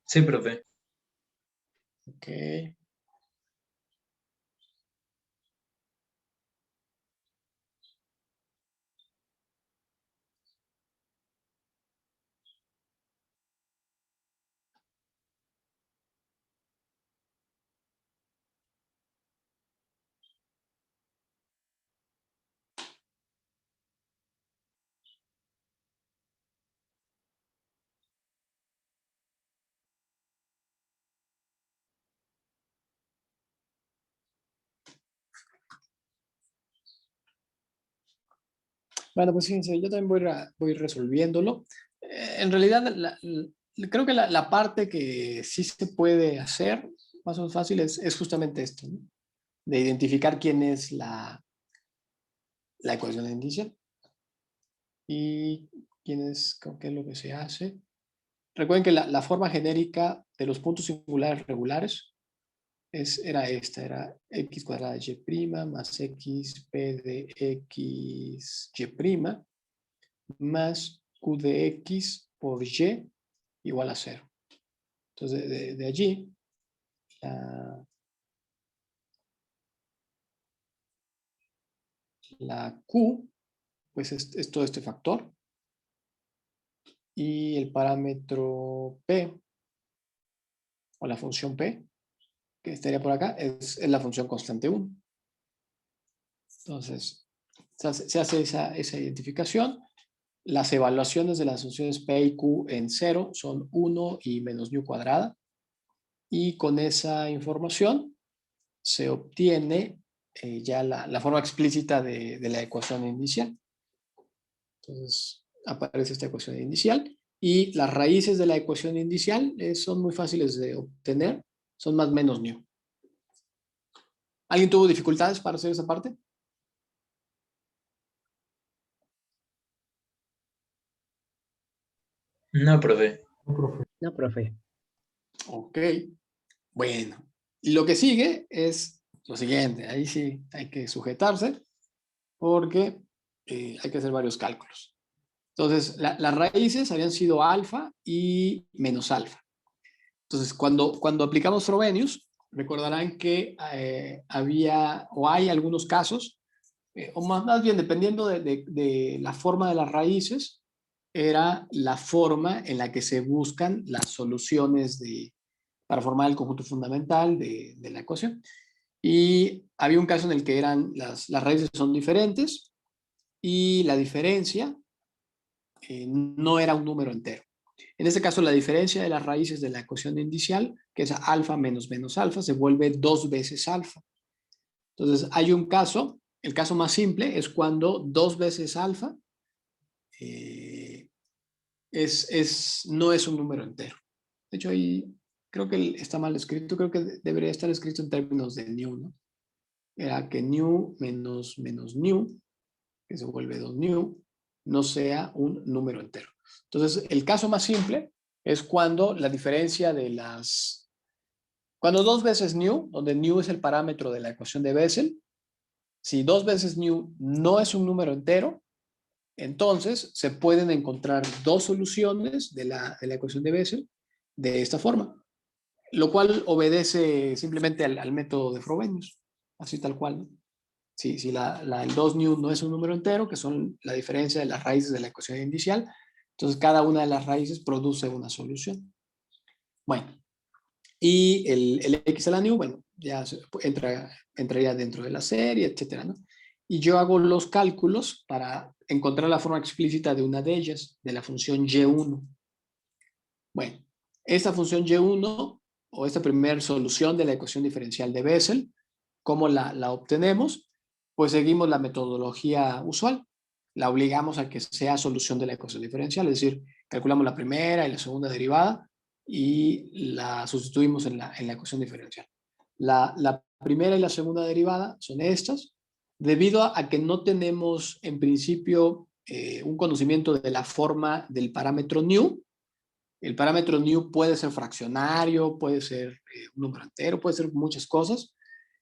Speaker 4: Sí, profe.
Speaker 1: Ok. Bueno, pues fíjense, yo también voy resolviéndolo. En realidad, creo que la parte que sí se puede hacer, más o menos fácil, es justamente esto, ¿no? De identificar quién es la ecuación inicial y qué es lo que se hace. Recuerden que la forma genérica de los puntos singulares regulares era esta, era x cuadrada de y' más x p de x y' más q de x por y igual a 0. Entonces, de allí, la q, pues es todo este factor, y el parámetro p, o la función p, que estaría por acá, es la función constante 1. Entonces, se hace esa identificación. Las evaluaciones de las funciones p y q en 0 son 1 y menos nu cuadrada. Y con esa información se obtiene ya la forma explícita de la ecuación inicial. Entonces, aparece esta ecuación inicial. Y las raíces de la ecuación inicial son muy fáciles de obtener. Son más menos nu. ¿Alguien tuvo dificultades para hacer esa parte?
Speaker 4: No, profe.
Speaker 2: No, profe.
Speaker 6: No, profe.
Speaker 1: Ok. Bueno. Y lo que sigue es lo siguiente. Ahí sí hay que sujetarse porque hay que hacer varios cálculos. Entonces, las raíces habían sido alfa y menos alfa. Entonces, cuando aplicamos Frobenius, recordarán que había o hay algunos casos, o más bien dependiendo de la forma de las raíces, era la forma en la que se buscan las soluciones para formar el conjunto fundamental de la ecuación. Y había un caso en el que las raíces son diferentes y la diferencia no era un número entero. En este caso, la diferencia de las raíces de la ecuación inicial, que es alfa menos menos alfa, se vuelve 2 veces alfa. Entonces, hay un caso, el caso más simple es cuando 2 veces alfa no es un número entero. De hecho, ahí creo que está mal escrito, creo que debería estar escrito en términos de nu, ¿no? Era que nu menos menos nu, que se vuelve 2 nu, no sea un número entero. Entonces, el caso más simple es cuando la diferencia cuando 2 veces nu, donde nu es el parámetro de la ecuación de Bessel, si 2 veces nu no es un número entero, entonces se pueden encontrar dos soluciones de la ecuación de Bessel de esta forma, lo cual obedece simplemente al método de Frobenius, así tal cual, ¿no? Si el 2 nu no es un número entero, que son la diferencia de las raíces de la ecuación inicial, Entonces, cada una de las raíces produce una solución. Bueno, y el x a la new, bueno, ya entraría dentro de la serie, etcétera, ¿no? Y yo hago los cálculos para encontrar la forma explícita de una de ellas, de la función y1. Bueno, esta función y1, o esta primera solución de la ecuación diferencial de Bessel, ¿cómo la obtenemos? Pues seguimos la metodología usual. La obligamos a que sea solución de la ecuación diferencial, es decir, calculamos la primera y la segunda derivada y la sustituimos en la ecuación diferencial. La primera y la segunda derivada son estas, debido a que no tenemos en principio un conocimiento de la forma del parámetro new. El parámetro new puede ser fraccionario, puede ser un número entero, puede ser muchas cosas.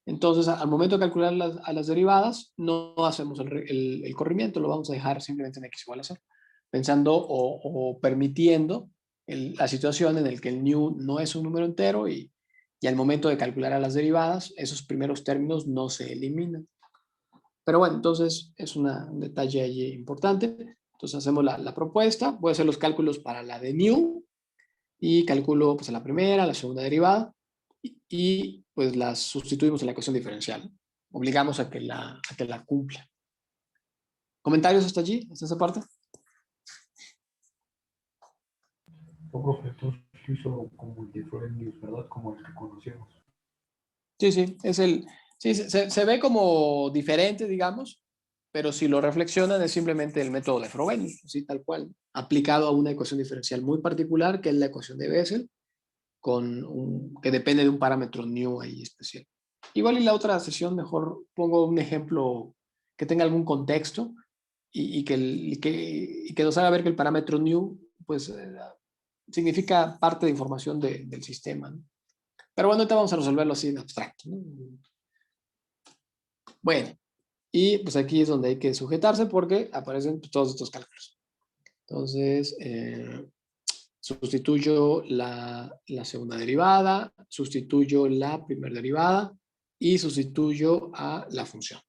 Speaker 1: Entonces, al momento de calcular a las derivadas, no hacemos el corrimiento, lo vamos a dejar simplemente en x igual a 0, pensando o permitiendo la situación en la que el new no es un número entero y al momento de calcular a las derivadas, esos primeros términos no se eliminan. Pero bueno, entonces es un detalle allí importante. Entonces hacemos la propuesta, voy a hacer los cálculos para la de new y calculo pues la primera, la segunda derivada y pues las sustituimos en la ecuación diferencial. Obligamos a que la cumpla. ¿Comentarios hasta allí, hasta esa parte?
Speaker 2: No, profe, entonces hizo como el de Frobenius, ¿verdad? Como el que conocemos.
Speaker 1: Sí, sí, sí, se ve como diferente, digamos, pero si lo reflexionan es simplemente el método de Frobenius, así tal cual, aplicado a una ecuación diferencial muy particular, que es la ecuación de Bessel, que depende de un parámetro new ahí especial. Igual en la otra sesión mejor pongo un ejemplo que tenga algún contexto y que nos haga ver que el parámetro new pues significa parte de información del sistema, ¿no? Pero bueno, ahorita vamos a resolverlo así en abstracto, ¿no? Bueno, y pues aquí es donde hay que sujetarse porque aparecen todos estos cálculos. Entonces, sustituyo la segunda derivada, sustituyo la primera derivada y sustituyo a la función,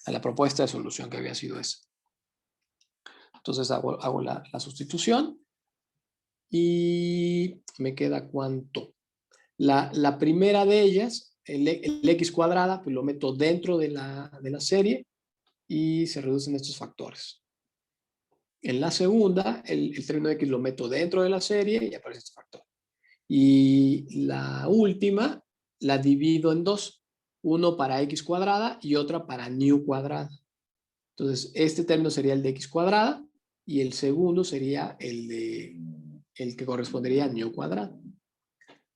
Speaker 1: a la propuesta de solución que había sido esa. Entonces hago la sustitución y me queda ¿cuánto? La primera de ellas, el x cuadrada, pues lo meto dentro de la serie y se reducen estos factores. En la segunda, el término x lo meto dentro de la serie y aparece este factor. Y la última la divido en dos, uno para x cuadrada y otra para new cuadrada. Entonces, este término sería el de x cuadrada y el segundo sería el que correspondería a new cuadrada.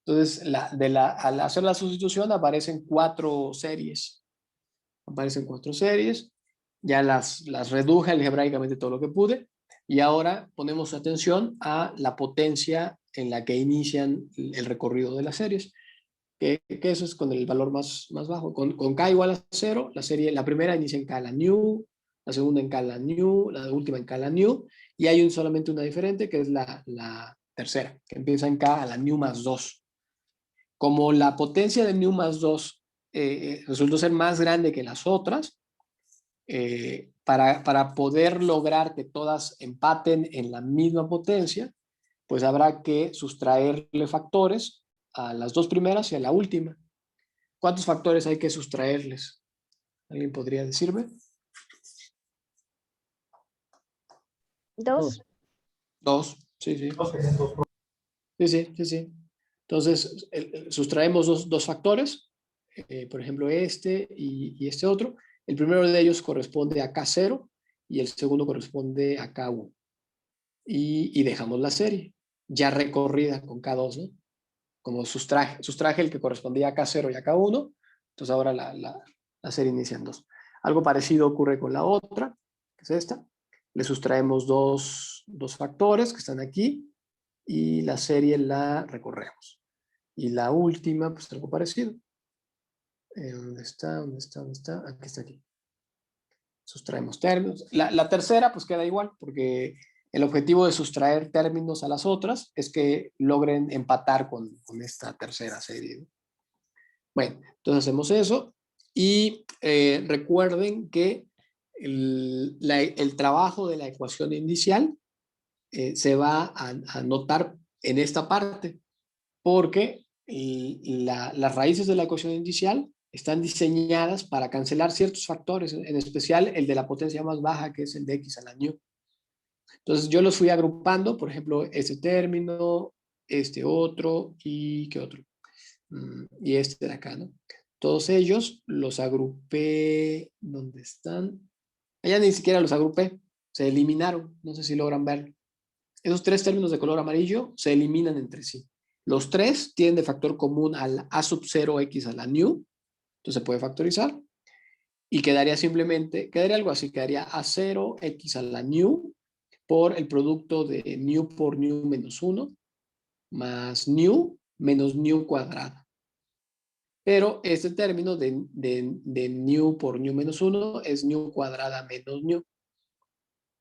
Speaker 1: Entonces, al hacer la sustitución aparecen 4 series. Aparecen 4 series. Ya las reduje algebraicamente todo lo que pude. Y ahora ponemos atención a la potencia en la que inician el recorrido de las series. Que eso es con el valor más bajo. Con k igual a 0, la primera inicia en k la new, la segunda en k la new, la última en k la new. Y hay solamente una diferente, que es la tercera, que empieza en k a la new más 2. Como la potencia de new más 2 resultó ser más grande que las otras, para poder lograr que todas empaten en la misma potencia, pues habrá que sustraerle factores a las dos primeras y a la última. ¿Cuántos factores hay que sustraerles? ¿Alguien podría decirme?
Speaker 3: 2.
Speaker 1: 2, sí, sí.
Speaker 2: No serían dos, profe.
Speaker 1: Sí. Entonces, sustraemos dos factores, por ejemplo, este y este otro. El primero de ellos corresponde a K0 y el segundo corresponde a K1. Y dejamos la serie ya recorrida con K2, ¿no? Como sustraje el que correspondía a K0 y a K1, entonces ahora la serie inicia en 2. Algo parecido ocurre con la otra, que es esta. Le sustraemos dos factores que están aquí y la serie la recorremos. Y la última, pues algo parecido. ¿Dónde está? Aquí está, aquí. Sustraemos términos. La tercera, pues queda igual, porque el objetivo de sustraer términos a las otras es que logren empatar con esta tercera serie, ¿no? Bueno, entonces hacemos eso y recuerden que el trabajo de la ecuación inicial se va a notar en esta parte, porque las raíces de la ecuación inicial están diseñadas para cancelar ciertos factores, en especial el de la potencia más baja, que es el de x a la nu. Entonces yo los fui agrupando, por ejemplo, este término, este otro y qué otro. Y este de acá, ¿no? Todos ellos los agrupé, ¿dónde están? Allá ni siquiera los agrupé, se eliminaron, no sé si logran ver. Esos tres términos de color amarillo se eliminan entre sí. Los tres tienen de factor común al a sub 0 x a la nu, entonces se puede factorizar, y quedaría simplemente, quedaría algo así, quedaría a 0 x a la nu por el producto de nu por nu menos 1 más nu menos nu cuadrada. Pero este término de nu por nu menos 1 es nu cuadrada menos nu.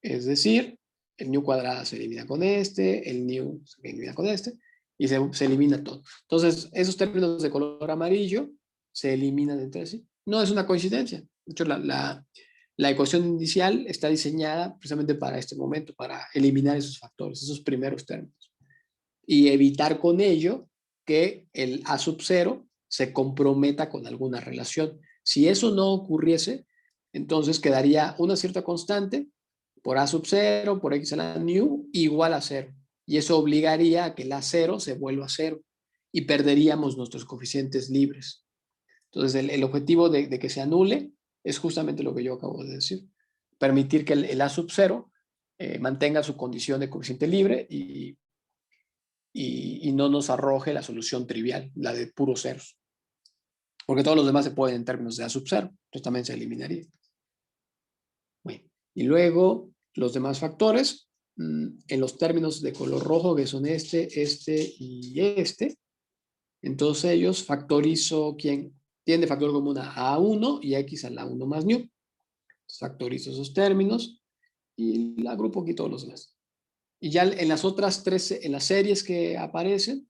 Speaker 1: Es decir, el nu cuadrada se elimina con este, el nu se elimina con este, y se elimina todo. Entonces, esos términos de color amarillo se eliminan entre sí. No es una coincidencia. De hecho, la ecuación inicial está diseñada precisamente para este momento, para eliminar esos factores, esos primeros términos. Y evitar con ello que el A sub 0 se comprometa con alguna relación. Si eso no ocurriese, entonces quedaría una cierta constante por A sub 0, por X a la nu, igual a 0. Y eso obligaría a que la 0 se vuelva a 0 y perderíamos nuestros coeficientes libres. Entonces, el objetivo de que se anule es justamente lo que yo acabo de decir. Permitir que el A sub 0 mantenga su condición de coeficiente libre y no nos arroje la solución trivial, la de puros ceros. Porque todos los demás se pueden en términos de A sub 0, entonces también se eliminaría. Bueno, y luego los demás factores, en los términos de color rojo, que son este y este, en todos ellos factorizo quién tiene de factor común a A1 y a X a la 1 más nu. Entonces, factorizo esos términos y agrupo aquí todos los demás. Y ya en las otras tres, en las series que aparecen,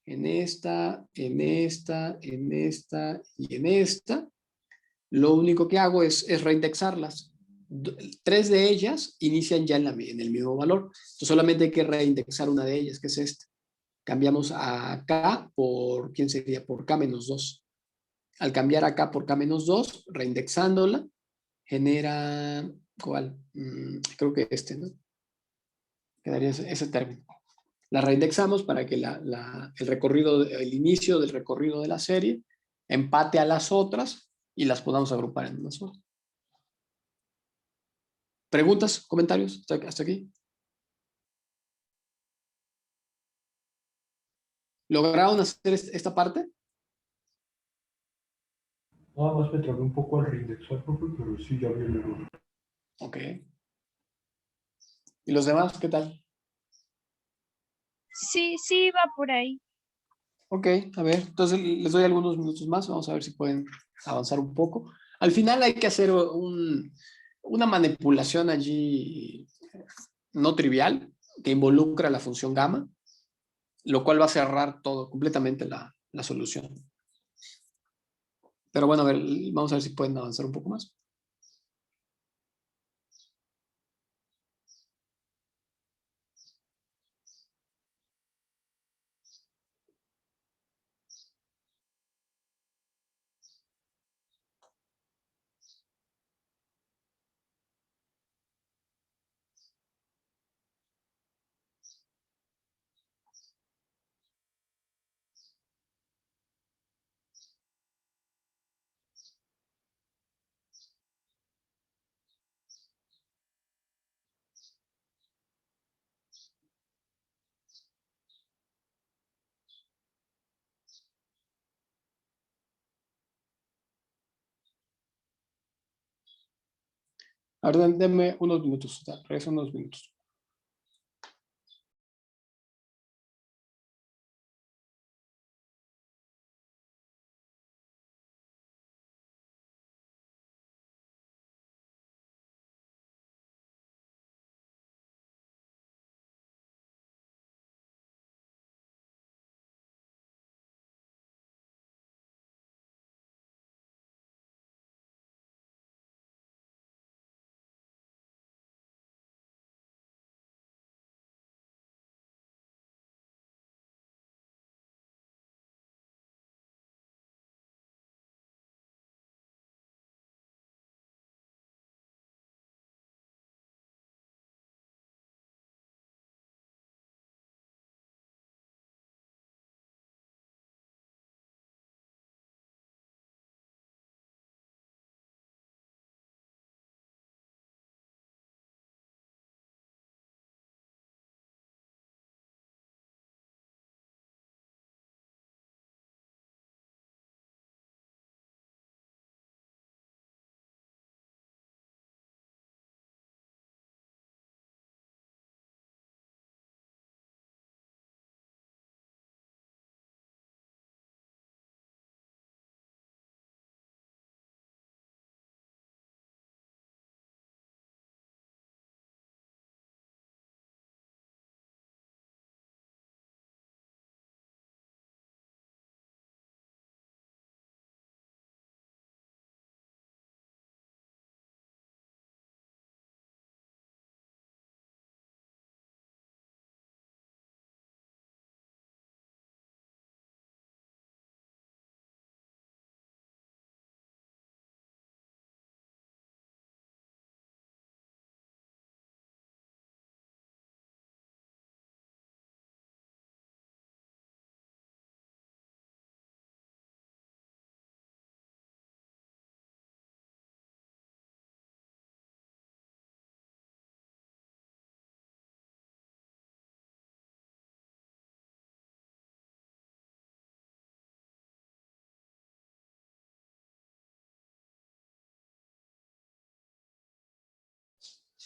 Speaker 1: en esta, en esta, en esta y en esta, lo único que hago es reindexarlas. Tres de ellas inician ya en el mismo valor. Entonces solamente hay que reindexar una de ellas, que es esta. Cambiamos a K por, ¿quién sería? Por K menos 2. Al cambiar a K por K menos 2, reindexándola, genera, ¿cuál? Creo que este, ¿no? Quedaría ese término. La reindexamos para que el recorrido, el inicio del recorrido de la serie empate a las otras y las podamos agrupar en una sola. ¿Preguntas? ¿Comentarios? ¿Hasta aquí? ¿Lograron hacer esta parte?
Speaker 2: Nada más me trabé un poco al reindexar, profe, pero sí, ya vi el error.
Speaker 1: Ok. ¿Y los demás qué tal?
Speaker 3: Sí, sí, va por ahí.
Speaker 1: Ok, a ver, entonces les doy algunos minutos más, vamos a ver si pueden avanzar un poco. Al final hay que hacer una manipulación allí no trivial que involucra la función gamma, lo cual va a cerrar todo, completamente la solución. Pero bueno, a ver, vamos a ver si pueden avanzar un poco más. A ver, denme unos minutos, regreso unos minutos.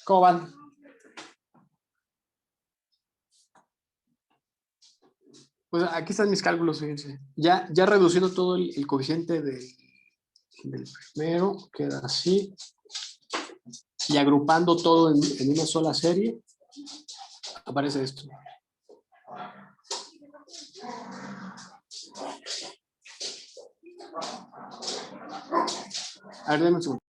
Speaker 1: ¿Cómo van? Pues aquí están mis cálculos, fíjense. Ya reduciendo todo el coeficiente del primero, queda así. Y agrupando todo en una sola serie, aparece esto. A ver, denme un segundo.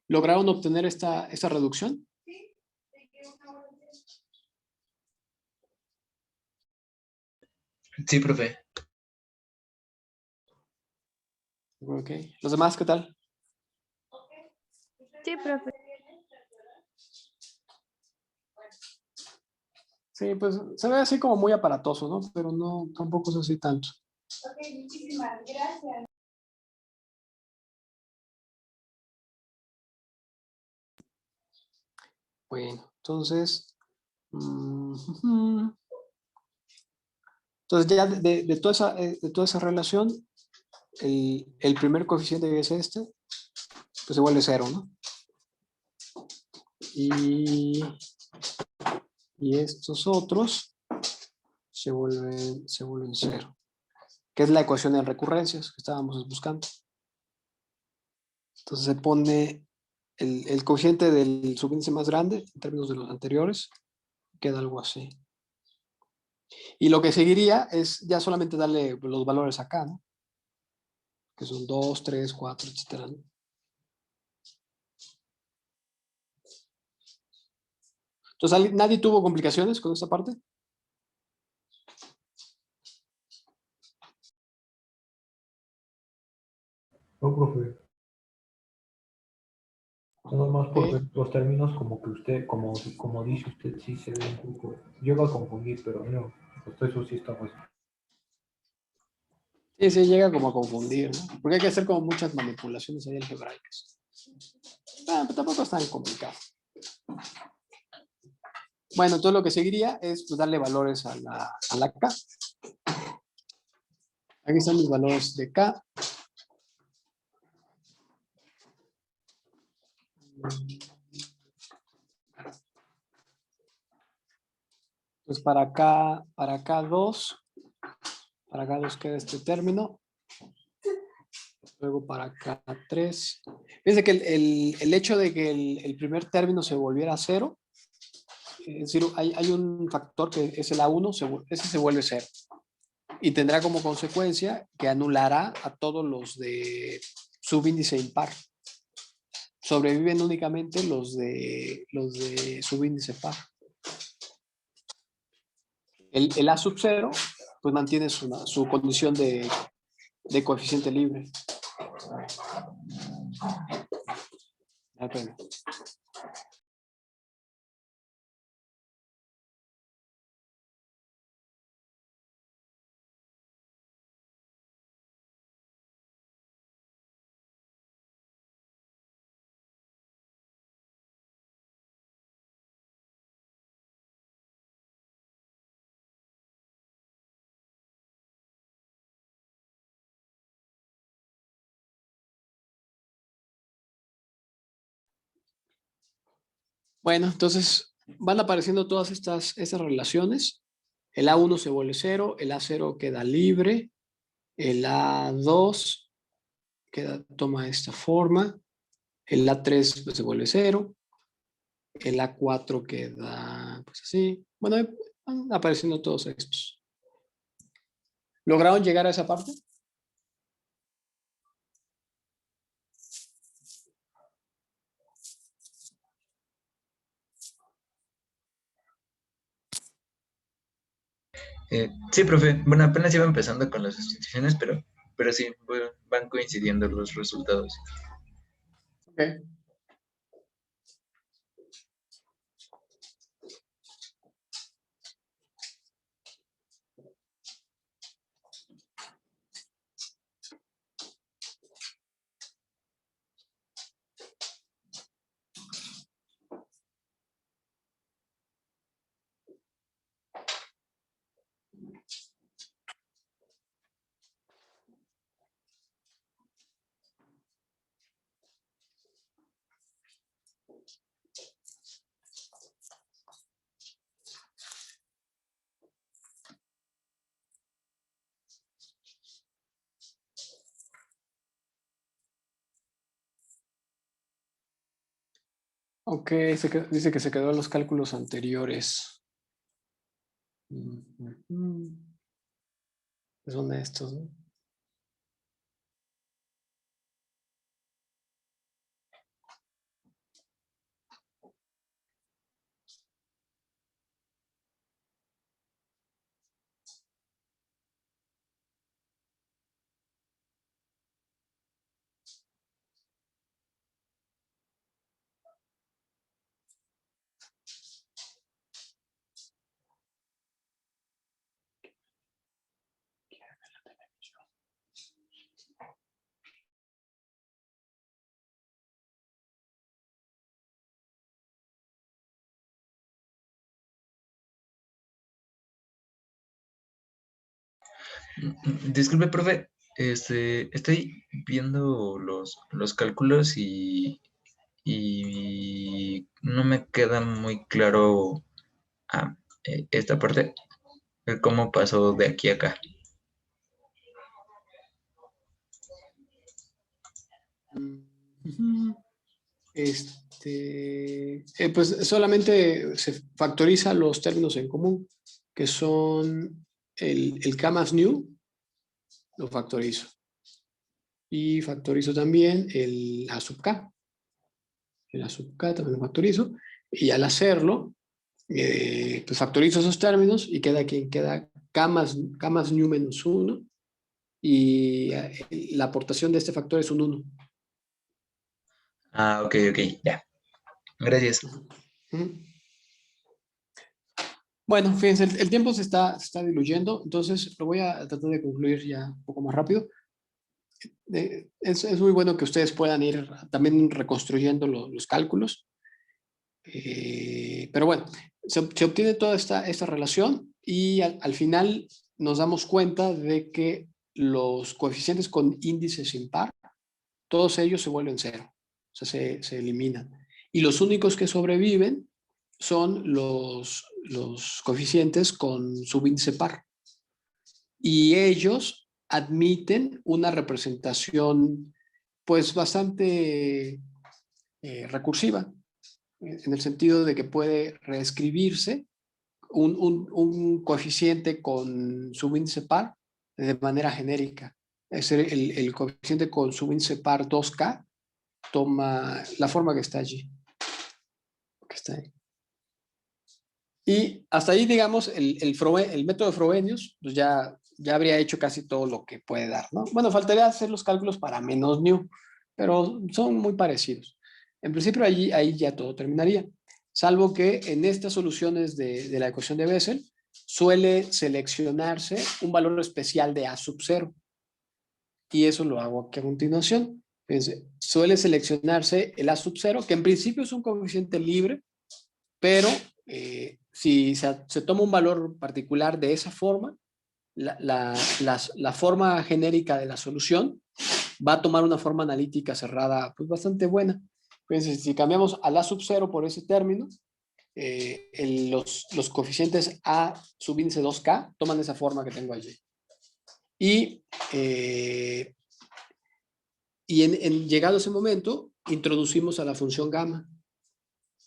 Speaker 1: ¿Lograron obtener esta reducción?
Speaker 4: Sí, profe.
Speaker 1: Ok. ¿Los demás qué tal?
Speaker 3: Sí, profe.
Speaker 1: Sí, pues se ve así como muy aparatoso, ¿no? Pero no, tampoco es así tanto.
Speaker 6: Ok, muchísimas gracias.
Speaker 1: Bueno, entonces... entonces ya de toda esa relación, el primer coeficiente que es este, pues igual es 0, ¿no? Y estos otros se vuelven 0, que es la ecuación de recurrencias que estábamos buscando. Entonces se pone el coeficiente del subíndice más grande en términos de los anteriores, queda algo así. Y lo que seguiría es ya solamente darle los valores acá, ¿no? Que son 2, 3, 4, etcétera, ¿no? Entonces, ¿nadie tuvo complicaciones con esta parte?
Speaker 2: No, profe. Nada más por
Speaker 1: Ok.
Speaker 2: los términos como que usted, como dice usted, sí se ve un poco. Llega a confundir, pero no. Hasta eso sí está fácil.
Speaker 1: Sí, sí, llega como a confundir, ¿no? Porque hay que hacer como muchas manipulaciones ahí algebraicas. Pero tampoco es tan complicado. Bueno, entonces lo que seguiría es pues, darle valores a la K. Aquí están mis valores de K. Entonces para K2 queda este término. Luego para K3. Fíjense que el hecho de que el primer término se volviera a 0, es decir, hay un factor que es el A1, ese se vuelve 0. Y tendrá como consecuencia que anulará a todos los de subíndice impar. Sobreviven únicamente los de subíndice par. El A sub 0 pues mantiene su condición de coeficiente libre. Espérame. Bueno, entonces van apareciendo todas estas relaciones. El A1 se vuelve 0, el A0 queda libre, el A2 toma esta forma, el A3 pues, se vuelve 0, el A4 queda pues así. Bueno, van apareciendo todos estos. ¿Lograron llegar a esa parte?
Speaker 4: Sí, profe. Bueno, apenas iba empezando con las sustituciones, pero sí, van coincidiendo los resultados.
Speaker 1: Ok. Ok, dice que se quedó en los cálculos anteriores. Son estos, ¿no?
Speaker 4: Disculpe, profe, estoy viendo los cálculos y no me queda muy claro esta parte, cómo pasó de aquí a acá.
Speaker 1: Ujú. Pues solamente se factoriza los términos en común, que son el K más new, lo factorizo. Y factorizo también el A sub K. El A sub K también lo factorizo. Y al hacerlo, pues factorizo esos términos y queda K más new menos 1. Y la aportación de este factor es un 1.
Speaker 4: Ah, ok, ya. Gracias.
Speaker 1: Ujú. Bueno, fíjense, el tiempo se está diluyendo, entonces lo voy a tratar de concluir ya un poco más rápido. Es muy bueno que ustedes puedan ir también reconstruyendo los cálculos. Pero bueno, se obtiene toda esta relación y al final nos damos cuenta de que los coeficientes con índices impar, todos ellos se vuelven cero, o sea, se eliminan. Y los únicos que sobreviven son los coeficientes con subíndice par. Y ellos admiten una representación pues bastante recursiva, en el sentido de que puede reescribirse un coeficiente con subíndice par de manera genérica. Es decir, el coeficiente con subíndice par 2K toma la forma que está allí. Que está ahí. Y hasta ahí, digamos, el método de Frobenius, pues ya habría hecho casi todo lo que puede dar, ¿no? Bueno, faltaría hacer los cálculos para menos new, pero son muy parecidos. En principio, ahí ya todo terminaría, salvo que en estas soluciones de la ecuación de Bessel suele seleccionarse un valor especial de A sub 0. Y eso lo hago aquí a continuación. Fíjense, suele seleccionarse el A sub 0, que en principio es un coeficiente libre, pero si se toma un valor particular de esa forma, la forma genérica de la solución va a tomar una forma analítica cerrada pues bastante buena. Entonces, si cambiamos a la sub 0 por ese término, los coeficientes A subíndice 2K toman esa forma que tengo allí. Y, llegado ese momento, introducimos a la función gamma.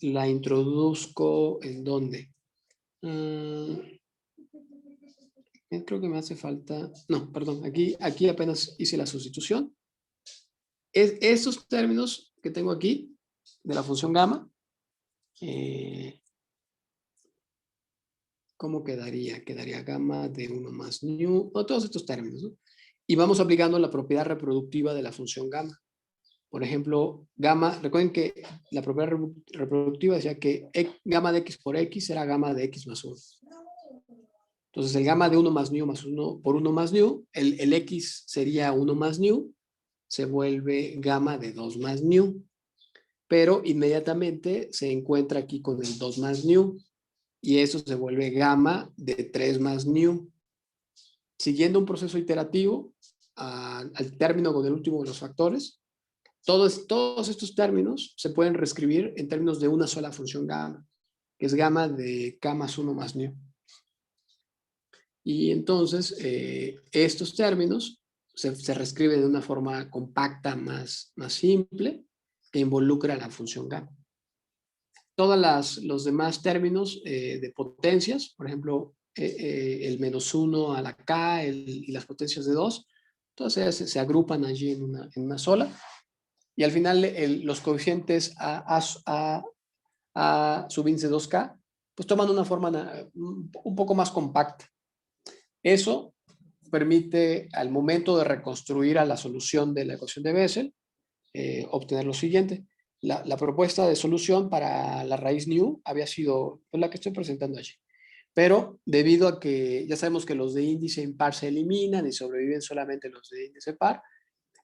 Speaker 1: La introduzco ¿en dónde? Creo que me hace falta, no, perdón, aquí apenas hice la sustitución. Estos términos que tengo aquí de la función gamma, ¿cómo quedaría? Quedaría gamma de 1 más new, no, todos estos términos, ¿no? Y vamos aplicando la propiedad reproductiva de la función gamma. Por ejemplo, gamma, recuerden que la propiedad reproductiva decía que gamma de x por x será gamma de x más 1. Entonces, el gamma de 1 más new más 1 por 1 más new, el x sería 1 más new, se vuelve gamma de 2 más new, pero inmediatamente se encuentra aquí con el 2 más new, y eso se vuelve gamma de 3 más new. Siguiendo un proceso iterativo, al término con el último de los factores, todos estos términos se pueden reescribir en términos de una sola función gamma, que es gamma de k más 1 más new. Y entonces estos términos se reescriben de una forma compacta más simple que involucra la función gamma. los demás términos de potencias, por ejemplo, el -1 a la k y las potencias de 2, todas ellas se agrupan allí en una sola. Y al final los coeficientes a subíndice 2k, pues toman una forma un poco más compacta. Eso permite al momento de reconstruir a la solución de la ecuación de Bessel, obtener lo siguiente. La propuesta de solución para la raíz new había sido la que estoy presentando allí. Pero debido a que ya sabemos que los de índice impar se eliminan y sobreviven solamente los de índice par,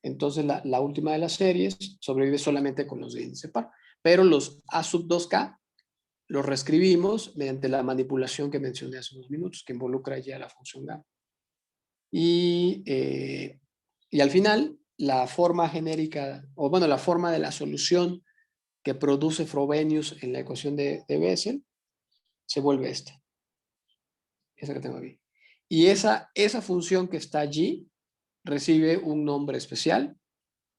Speaker 1: entonces la última de las series sobrevive solamente con los de índice par. Pero los A sub 2K los reescribimos mediante la manipulación que mencioné hace unos minutos, que involucra ya la función gamma. Y al final, la forma genérica, o bueno, la forma de la solución que produce Frobenius en la ecuación de Bessel, se vuelve esta. Esa que tengo aquí. Y esa función que está allí recibe un nombre especial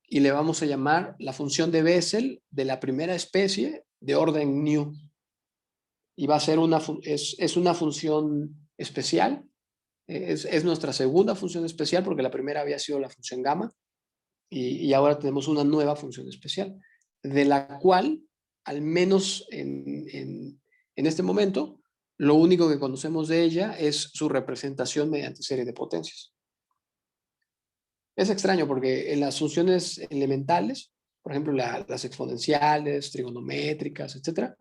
Speaker 1: y le vamos a llamar la función de Bessel de la primera especie de orden new. Y va a ser es una función especial. Es nuestra segunda función especial porque la primera había sido la función gamma y ahora tenemos una nueva función especial, de la cual, al menos en este momento, lo único que conocemos de ella es su representación mediante serie de potencias. Es extraño porque en las funciones elementales, por ejemplo, las exponenciales, trigonométricas, etc.,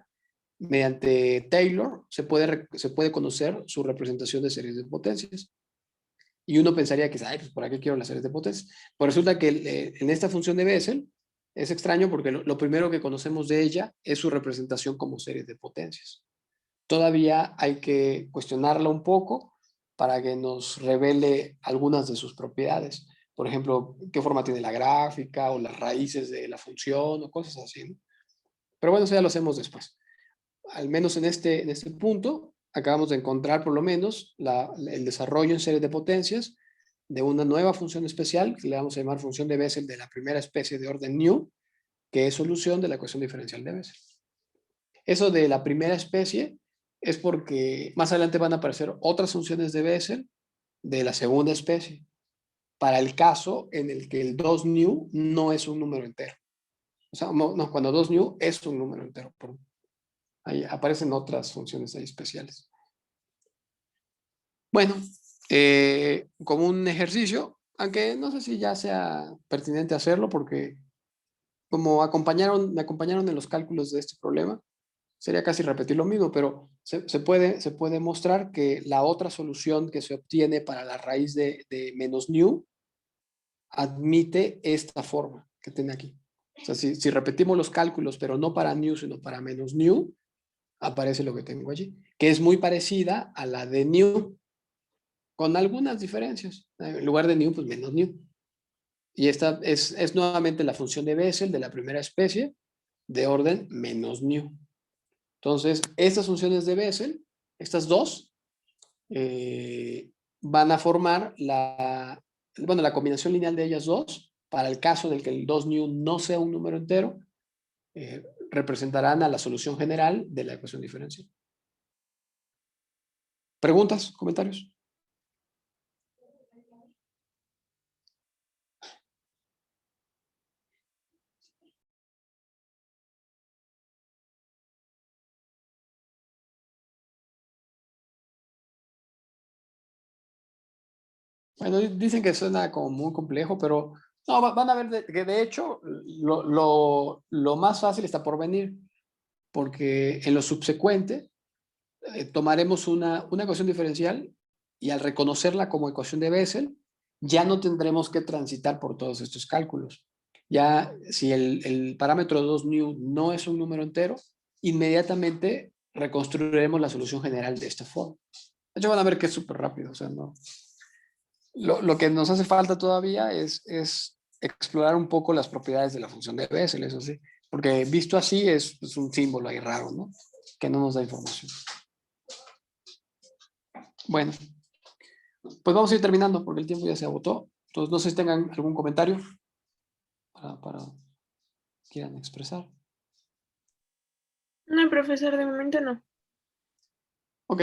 Speaker 1: mediante Taylor se puede conocer su representación de series de potencias. Y uno pensaría que, ay, pues ¿para qué quiero las series de potencias? Pues resulta que en esta función de Bessel es extraño porque lo primero que conocemos de ella es su representación como series de potencias. Todavía hay que cuestionarla un poco para que nos revele algunas de sus propiedades. Por ejemplo, qué forma tiene la gráfica o las raíces de la función o cosas así, ¿no? Pero bueno, eso ya lo hacemos después. Al menos en este punto, acabamos de encontrar por lo menos el desarrollo en series de potencias de una nueva función especial que le vamos a llamar función de Bessel de la primera especie de orden new, que es solución de la ecuación diferencial de Bessel. Eso de la primera especie es porque más adelante van a aparecer otras funciones de Bessel de la segunda especie, para el caso en el que el 2 new no es un número entero. O sea, no, cuando 2 new es un número entero. Ahí aparecen otras funciones ahí especiales. Bueno, como un ejercicio, aunque no sé si ya sea pertinente hacerlo porque como me acompañaron en los cálculos de este problema, sería casi repetir lo mismo, pero se puede mostrar que la otra solución que se obtiene para la raíz de menos new admite esta forma que tiene aquí. O sea, si repetimos los cálculos, pero no para new, sino para menos new, aparece lo que tengo allí, que es muy parecida a la de new, con algunas diferencias. En lugar de new, pues menos new. Y esta es nuevamente la función de Bessel de la primera especie de orden menos new. Entonces, estas funciones de Bessel, estas dos, van a formar la combinación lineal de ellas dos, para el caso en el que el 2 new no sea un número entero, representarán a la solución general de la ecuación diferencial. ¿Preguntas? ¿Comentarios? Bueno, dicen que suena como muy complejo, pero no, van a ver que de hecho lo más fácil está por venir, porque en lo subsecuente tomaremos una ecuación diferencial y al reconocerla como ecuación de Bessel, ya no tendremos que transitar por todos estos cálculos. Ya si el parámetro 2 new no es un número entero, inmediatamente reconstruiremos la solución general de esta forma. De hecho, van a ver que es súper rápido, o sea, no. Lo que nos hace falta todavía es explorar un poco las propiedades de la función de Bessel, eso sí, porque visto así es un símbolo ahí raro, ¿no? Que no nos da información. Bueno, pues vamos a ir terminando porque el tiempo ya se agotó. Entonces, no sé si tengan algún comentario para quieran expresar.
Speaker 5: No, profesor, de momento no.
Speaker 1: Ok,